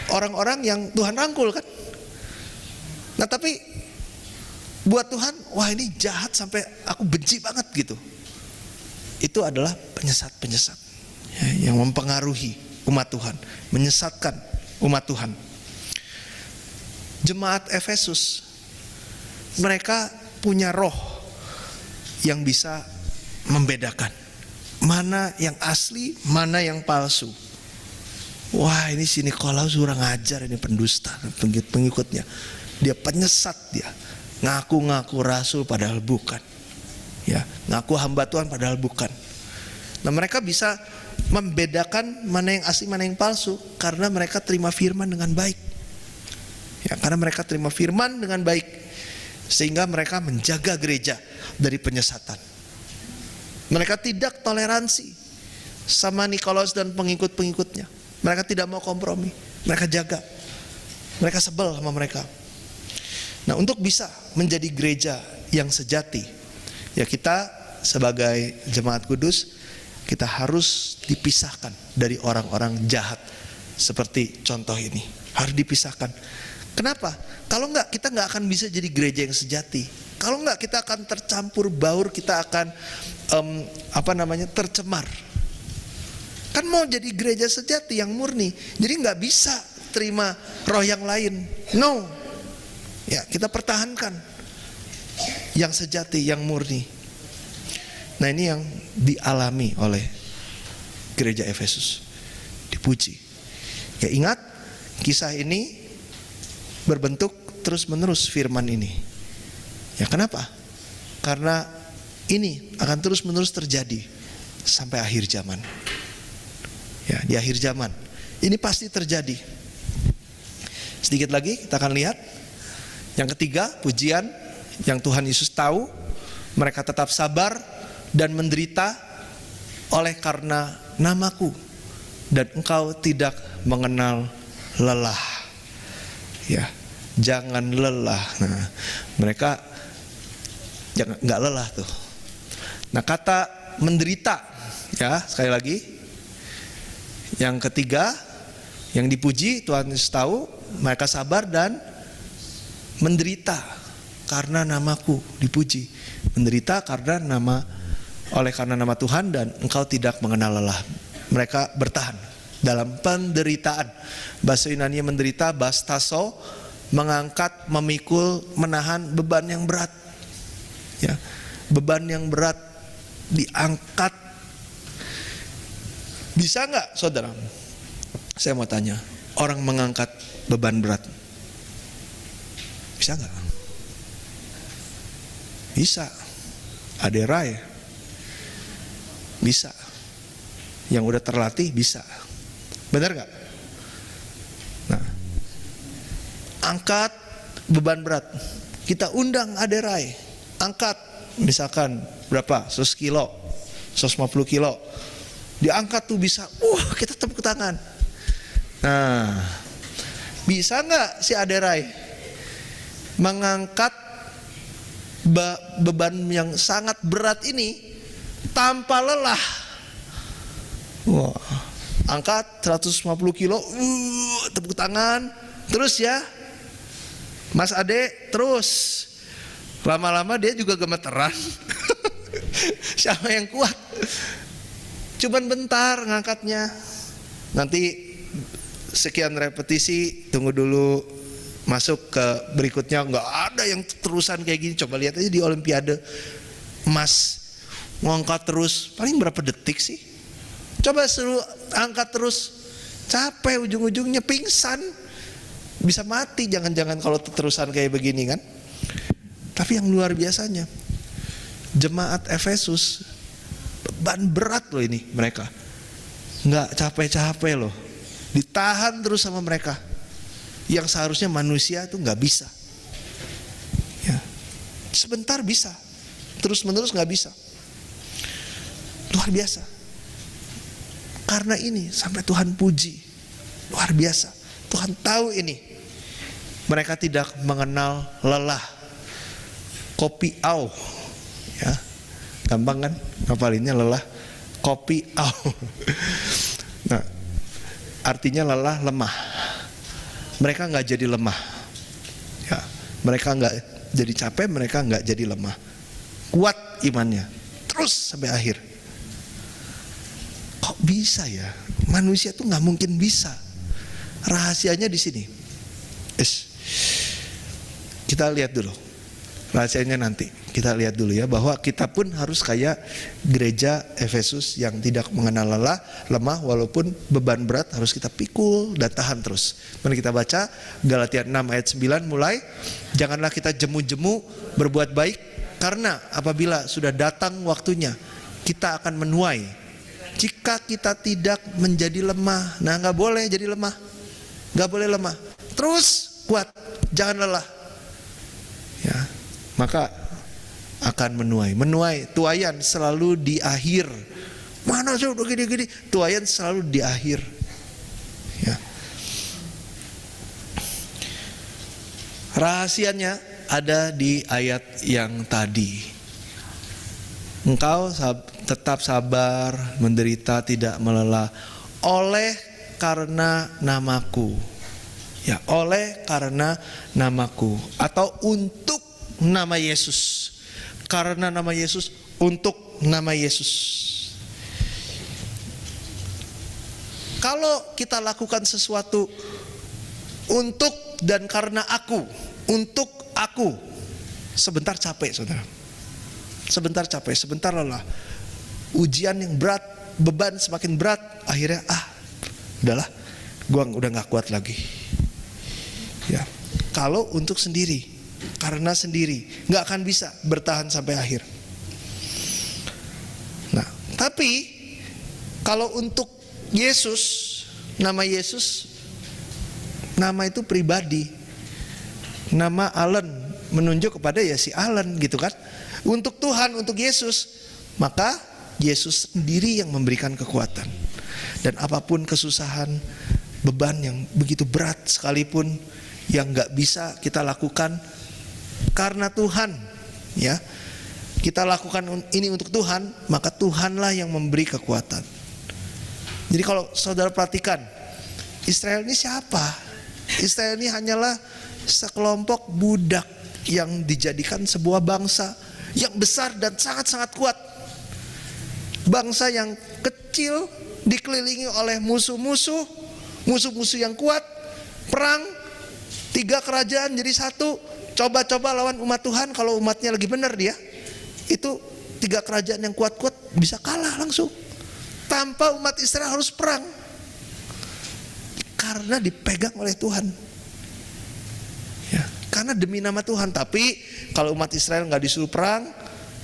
orang-orang yang Tuhan rangkul kan. Nah tapi buat Tuhan, wah ini jahat sampai aku benci banget gitu. Itu adalah penyesat-penyesat ya, yang mempengaruhi umat Tuhan, menyesatkan umat Tuhan. Jemaat Efesus, mereka punya roh yang bisa membedakan mana yang asli, mana yang palsu. Wah ini si Nikolaus kurang ajar, ini pendusta, pengikutnya. Dia penyesat, dia ngaku-ngaku rasul padahal bukan. Ya, ngaku hamba Tuhan padahal bukan. Nah mereka bisa membedakan mana yang asli, mana yang palsu karena mereka terima firman dengan baik. Ya, karena mereka terima firman dengan baik, sehingga mereka menjaga gereja dari penyesatan. Mereka tidak toleransi sama Nikolaus dan pengikut-pengikutnya. Mereka tidak mau kompromi. Mereka jaga. Mereka sebel sama mereka. Nah untuk bisa menjadi gereja yang sejati, ya kita sebagai jemaat kudus, kita harus dipisahkan dari orang-orang jahat. Seperti contoh ini, harus dipisahkan. Kenapa? Kalau enggak, kita enggak akan bisa jadi gereja yang sejati. Kalau enggak, kita akan tercampur baur, kita akan tercemar. Kan mau jadi gereja sejati yang murni, jadi enggak bisa terima roh yang lain. No. Ya, kita pertahankan yang sejati, yang murni. Nah, ini yang dialami oleh gereja Efesus. Dipuji. Ya, ingat kisah ini berbentuk terus-menerus firman ini. Ya, kenapa? Karena ini akan terus-menerus terjadi sampai akhir zaman. Ya, di akhir zaman ini pasti terjadi. Sedikit lagi kita akan lihat yang ketiga, pujian yang Tuhan Yesus tahu. Mereka tetap sabar dan menderita oleh karena namaku, dan engkau tidak mengenal lelah. Ya, jangan lelah. Nah, mereka jangan nggak lelah tuh. Nah, kata menderita, ya sekali lagi. Yang ketiga, yang dipuji Tuhan Yesus tahu, mereka sabar dan menderita karena namaku, dipuji. Menderita karena oleh karena nama Tuhan, dan engkau tidak mengenal lelah. Mereka bertahan dalam penderitaan. Bahasa Yunani menderita, bastaso, mengangkat, memikul, menahan beban yang berat. Ya, beban yang berat diangkat. Bisa nggak, saudara? Saya mau tanya, orang mengangkat beban berat, bisa nggak? Bisa. Aderai bisa. Yang udah terlatih bisa. Benar nggak? Nah, angkat beban berat. Kita undang aderai, angkat misalkan berapa? 100 kilo, 150 kilo. Diangkat tuh bisa, kita tepuk tangan. Nah, bisa nggak si aderai mengangkat beban yang sangat berat ini tanpa lelah? Wah, angkat 150 kilo, tepuk tangan, terus ya, Mas Ade, terus. Lama-lama dia juga gemeteran. Siapa yang kuat? Cuman bentar ngangkatnya. Nanti sekian repetisi, tunggu dulu, masuk ke berikutnya. Nggak ada yang terusan kayak gini. Coba lihat aja di Olimpiade emas, ngangkat terus, paling berapa detik sih? Coba suruh angkat terus, capek, ujung-ujungnya pingsan, bisa mati. Jangan-jangan kalau terusan kayak begini kan. Tapi yang luar biasanya, jemaat Efesus beban berat loh ini mereka, nggak capek-capek loh, ditahan terus sama mereka, yang seharusnya manusia itu nggak bisa. Ya, sebentar bisa, terus menerus nggak bisa. Luar biasa. Karena ini sampai Tuhan puji. Luar biasa. Tuhan tahu ini. Mereka tidak mengenal lelah. Kopi au. Ya. Gampang kan ngapalinnya lelah. Kopi au. Nah, artinya lelah, lemah. Mereka nggak jadi lemah. Ya, mereka nggak jadi capek, mereka nggak jadi lemah. Kuat imannya, terus sampai akhir. Kok bisa ya? Manusia tuh nggak mungkin bisa. Rahasianya di sini. Kita lihat dulu. Rahasianya nanti. Kita lihat dulu ya, bahwa kita pun harus kayak gereja Efesus yang tidak mengenal lelah, lemah, walaupun beban berat harus kita pikul dan tahan terus. Mari kita baca Galatia 6 ayat 9 mulai. Janganlah kita jemu-jemu berbuat baik, karena apabila sudah datang waktunya kita akan menuai. Jika kita tidak menjadi lemah. Nah, gak boleh jadi lemah. Gak boleh lemah. Terus kuat, jangan lelah. Ya, maka akan menuai. Menuai, tuaian selalu di akhir. Mana saya udah gini-gini, tuaian selalu di akhir. Ya. Rahasianya ada di ayat yang tadi. Engkau tetap sabar, menderita, tidak melelah, oleh karena namaku. Ya, oleh karena namaku, atau untuk nama Yesus. Karena nama Yesus, untuk nama Yesus. Kalau kita lakukan sesuatu untuk dan karena aku, untuk aku, sebentar capek, saudara. Sebentar capek, sebentar lelah. Ujian yang berat, beban semakin berat, akhirnya udahlah, gua udah gak kuat lagi. Ya, kalau untuk sendiri, karena sendiri, gak akan bisa bertahan sampai akhir. Nah, tapi kalau untuk Yesus, nama Yesus, nama itu pribadi. Nama Allen menunjuk kepada ya si Allen gitu kan. Untuk Tuhan, untuk Yesus, maka Yesus sendiri yang memberikan kekuatan. Dan apapun kesusahan, beban yang begitu berat sekalipun, yang gak bisa kita lakukan karena Tuhan, ya, kita lakukan ini untuk Tuhan, maka Tuhanlah yang memberi kekuatan. Jadi kalau saudara perhatikan, Israel ini siapa? Israel ini hanyalah sekelompok budak yang dijadikan sebuah bangsa yang besar dan sangat-sangat kuat. Bangsa yang kecil dikelilingi oleh musuh-musuh yang kuat, perang, 3 kerajaan jadi satu. Coba-coba lawan umat Tuhan, kalau umatnya lagi benar dia, itu 3 kerajaan yang kuat-kuat bisa kalah langsung. Tanpa umat Israel harus perang. Karena dipegang oleh Tuhan. Ya, karena demi nama Tuhan. Tapi kalau umat Israel gak disuruh perang,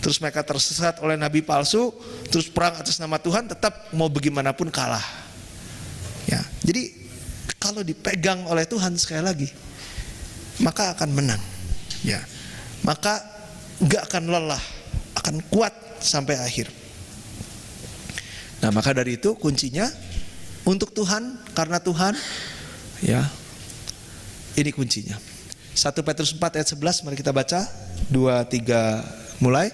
terus mereka tersesat oleh nabi palsu, terus perang atas nama Tuhan, tetap mau bagaimanapun kalah. Ya, jadi kalau dipegang oleh Tuhan sekali lagi, maka akan menang. Ya, maka gak akan lelah, akan kuat sampai akhir. Nah, maka dari itu kuncinya untuk Tuhan, karena Tuhan, ya, ini kuncinya. 1 Petrus 4 ayat 11, mari kita baca. 2, 3, mulai.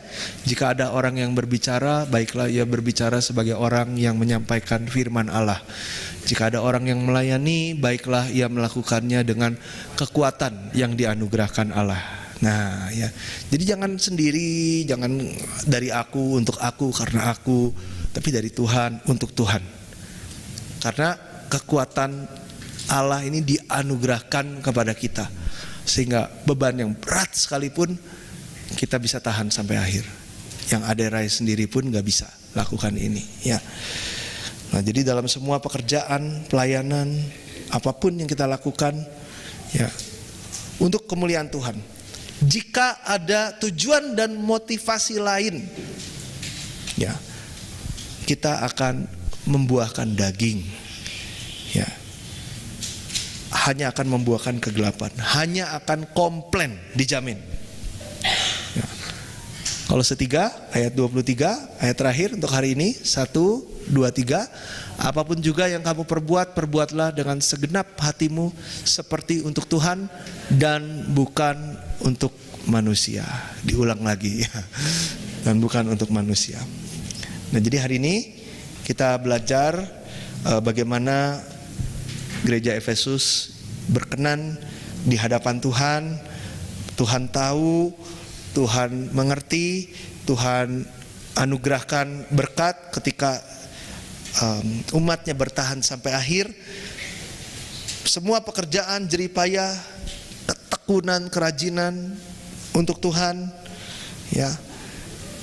Jika ada orang yang berbicara, baiklah ia berbicara sebagai orang yang menyampaikan firman Allah. Jika ada orang yang melayani, baiklah ia melakukannya dengan kekuatan yang dianugerahkan Allah. Nah, ya. Jadi jangan sendiri, jangan dari aku, untuk aku, karena aku, tapi dari Tuhan, untuk Tuhan. Karena kekuatan Allah ini dianugerahkan kepada kita, sehingga beban yang berat sekalipun kita bisa tahan sampai akhir. Yang Aderai sendiri pun gak bisa lakukan ini, ya. Nah, jadi dalam semua pekerjaan, pelayanan, apapun yang kita lakukan, ya, untuk kemuliaan Tuhan. Jika ada tujuan dan motivasi lain, ya, kita akan membuahkan daging, ya, hanya akan membuahkan kegelapan, hanya akan komplain, dijamin. Ya. Kolose 3 ayat 23, ayat terakhir untuk hari ini. 1, 2, 3. Apapun juga yang kamu perbuat, perbuatlah dengan segenap hatimu seperti untuk Tuhan dan bukan untuk manusia. Diulang lagi ya. Dan bukan untuk manusia. Nah, jadi hari ini kita belajar bagaimana gereja Efesus berkenan di hadapan Tuhan. Tuhan tahu, Tuhan mengerti, Tuhan anugerahkan berkat ketika umatnya bertahan sampai akhir. Semua pekerjaan, jeripayah, ketekunan, kerajinan untuk Tuhan, ya,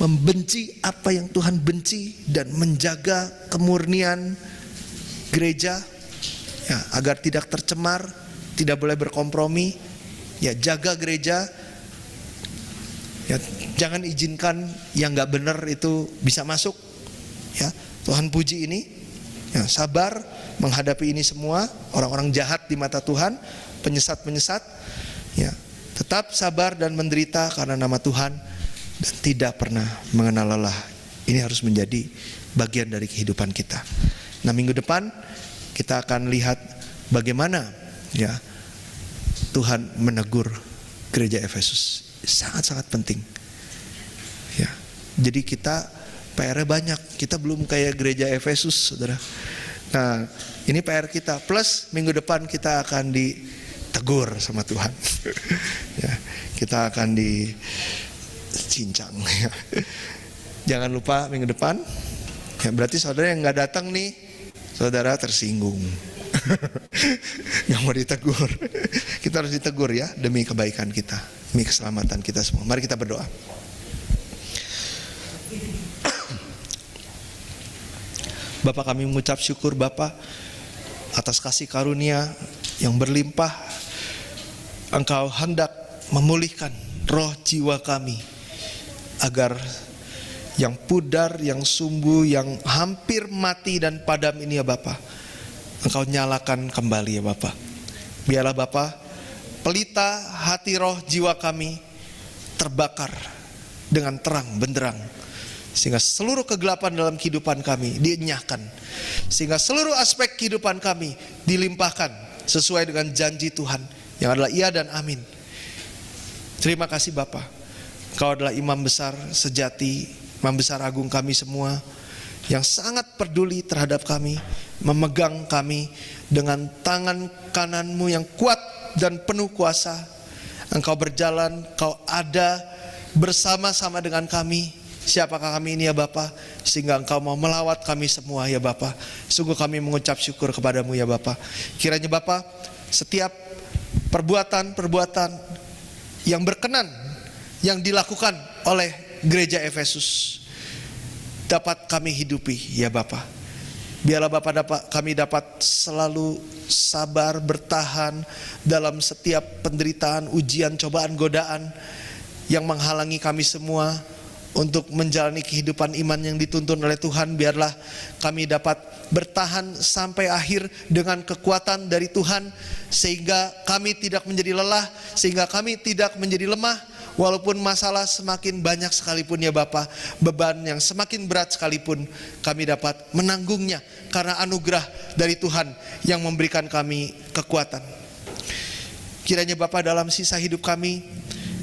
membenci apa yang Tuhan benci dan menjaga kemurnian gereja, ya, agar tidak tercemar, tidak boleh berkompromi, ya, jaga gereja, ya, jangan izinkan yang nggak benar itu bisa masuk, ya. Tuhan puji ini, ya, sabar menghadapi ini semua, orang-orang jahat di mata Tuhan, penyesat-penyesat, ya, tetap sabar dan menderita karena nama Tuhan dan tidak pernah mengenal lelah. Ini harus menjadi bagian dari kehidupan kita. Nah, minggu depan kita akan lihat bagaimana, ya, Tuhan menegur gereja Efesus. Sangat-sangat penting, ya. Jadi kita PR-nya banyak. Kita belum kayak gereja Efesus, saudara. Nah, ini PR kita. Plus minggu depan kita akan ditegur sama Tuhan. Ya, kita akan dicincang. Ya. Jangan lupa minggu depan. Ya, berarti saudara yang nggak datang nih, saudara tersinggung. Yang mau ditegur. Kita harus ditegur, ya, demi kebaikan kita, demi keselamatan kita semua. Mari kita berdoa. Bapak, kami mengucap syukur Bapak atas kasih karunia yang berlimpah. Engkau hendak memulihkan roh jiwa kami, agar yang pudar, yang sumbu, yang hampir mati dan padam ini, ya Bapak, Engkau nyalakan kembali, ya Bapak. Biarlah Bapak pelita hati roh jiwa kami terbakar dengan terang benderang, sehingga seluruh kegelapan dalam kehidupan kami dienyahkan, sehingga seluruh aspek kehidupan kami dilimpahkan sesuai dengan janji Tuhan yang adalah iya dan amin. Terima kasih Bapak, Engkau adalah imam besar sejati, imam besar agung kami semua, yang sangat peduli terhadap kami, memegang kami dengan tangan kanan-Mu yang kuat dan penuh kuasa. Engkau berjalan, Engkau ada bersama-sama dengan kami. Siapakah kami ini, ya Bapa, sehingga Engkau mau melawat kami semua, ya Bapa. Sungguh kami mengucap syukur kepadamu, ya Bapa. Kiranya Bapa, setiap perbuatan-perbuatan yang berkenan yang dilakukan oleh gereja Efesus dapat kami hidupi, ya Bapa. Biarlah Bapa kami dapat selalu sabar bertahan dalam setiap penderitaan, ujian, cobaan, godaan yang menghalangi kami semua untuk menjalani kehidupan iman yang dituntun oleh Tuhan. Biarlah kami dapat bertahan sampai akhir dengan kekuatan dari Tuhan, sehingga kami tidak menjadi lelah, sehingga kami tidak menjadi lemah. Walaupun masalah semakin banyak sekalipun, ya Bapa, beban yang semakin berat sekalipun, kami dapat menanggungnya karena anugerah dari Tuhan yang memberikan kami kekuatan. Kiranya Bapa, dalam sisa hidup kami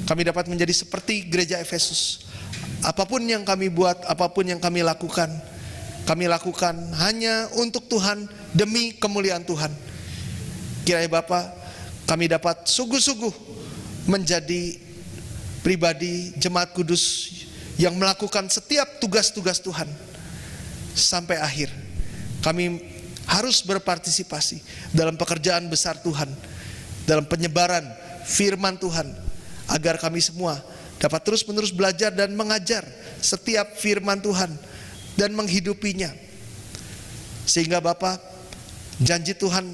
dapat menjadi seperti gereja Efesus. Apapun yang kami buat, apapun yang kami lakukan hanya untuk Tuhan, demi kemuliaan Tuhan. Kiranya Bapa, kami dapat sungguh-sungguh menjadi pribadi jemaat kudus yang melakukan setiap tugas-tugas Tuhan sampai akhir. Kami harus berpartisipasi dalam pekerjaan besar Tuhan, dalam penyebaran firman Tuhan, agar kami semua dapat terus-menerus belajar dan mengajar setiap firman Tuhan dan menghidupinya. Sehingga Bapa, janji Tuhan,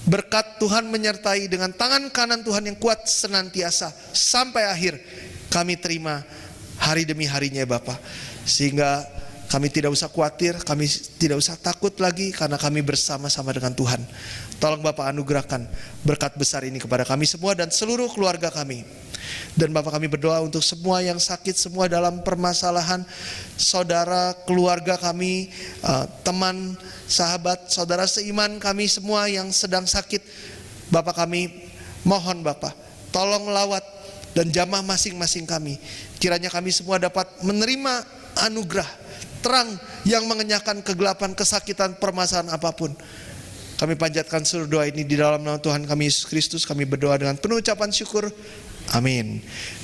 berkat Tuhan menyertai dengan tangan kanan Tuhan yang kuat senantiasa sampai akhir kami terima hari demi harinya, ya Bapa. Sehingga kami tidak usah khawatir, kami tidak usah takut lagi, karena kami bersama-sama dengan Tuhan. Tolong Bapak anugerahkan berkat besar ini kepada kami semua dan seluruh keluarga kami. Dan Bapak kami berdoa untuk semua yang sakit, semua dalam permasalahan, saudara, keluarga kami, teman, sahabat, saudara seiman kami semua yang sedang sakit. Bapak kami mohon Bapak, tolong lawat dan jamah masing-masing kami. Kiranya kami semua dapat menerima anugerah terang yang mengenyahkan kegelapan, kesakitan, permasalahan apapun. Kami panjatkan seluruh doa ini di dalam nama Tuhan kami Yesus Kristus. Kami berdoa dengan penuh ucapan syukur. Amin.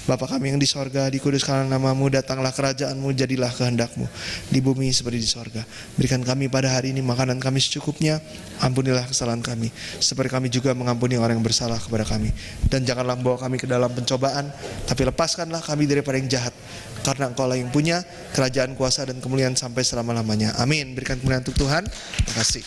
Bapa kami yang di sorga, dikuduskanlah namamu, datanglah kerajaanmu, jadilah kehendakmu di bumi seperti di sorga. Berikan kami pada hari ini makanan kami secukupnya. Ampunilah kesalahan kami, seperti kami juga mengampuni orang yang bersalah kepada kami. Dan janganlah membawa kami ke dalam pencobaan, tapi lepaskanlah kami daripada yang jahat. Karena Engkaulah yang punya kerajaan, kuasa, dan kemuliaan sampai selama-lamanya. Amin. Berikan kemuliaan untuk Tuhan. Terima kasih.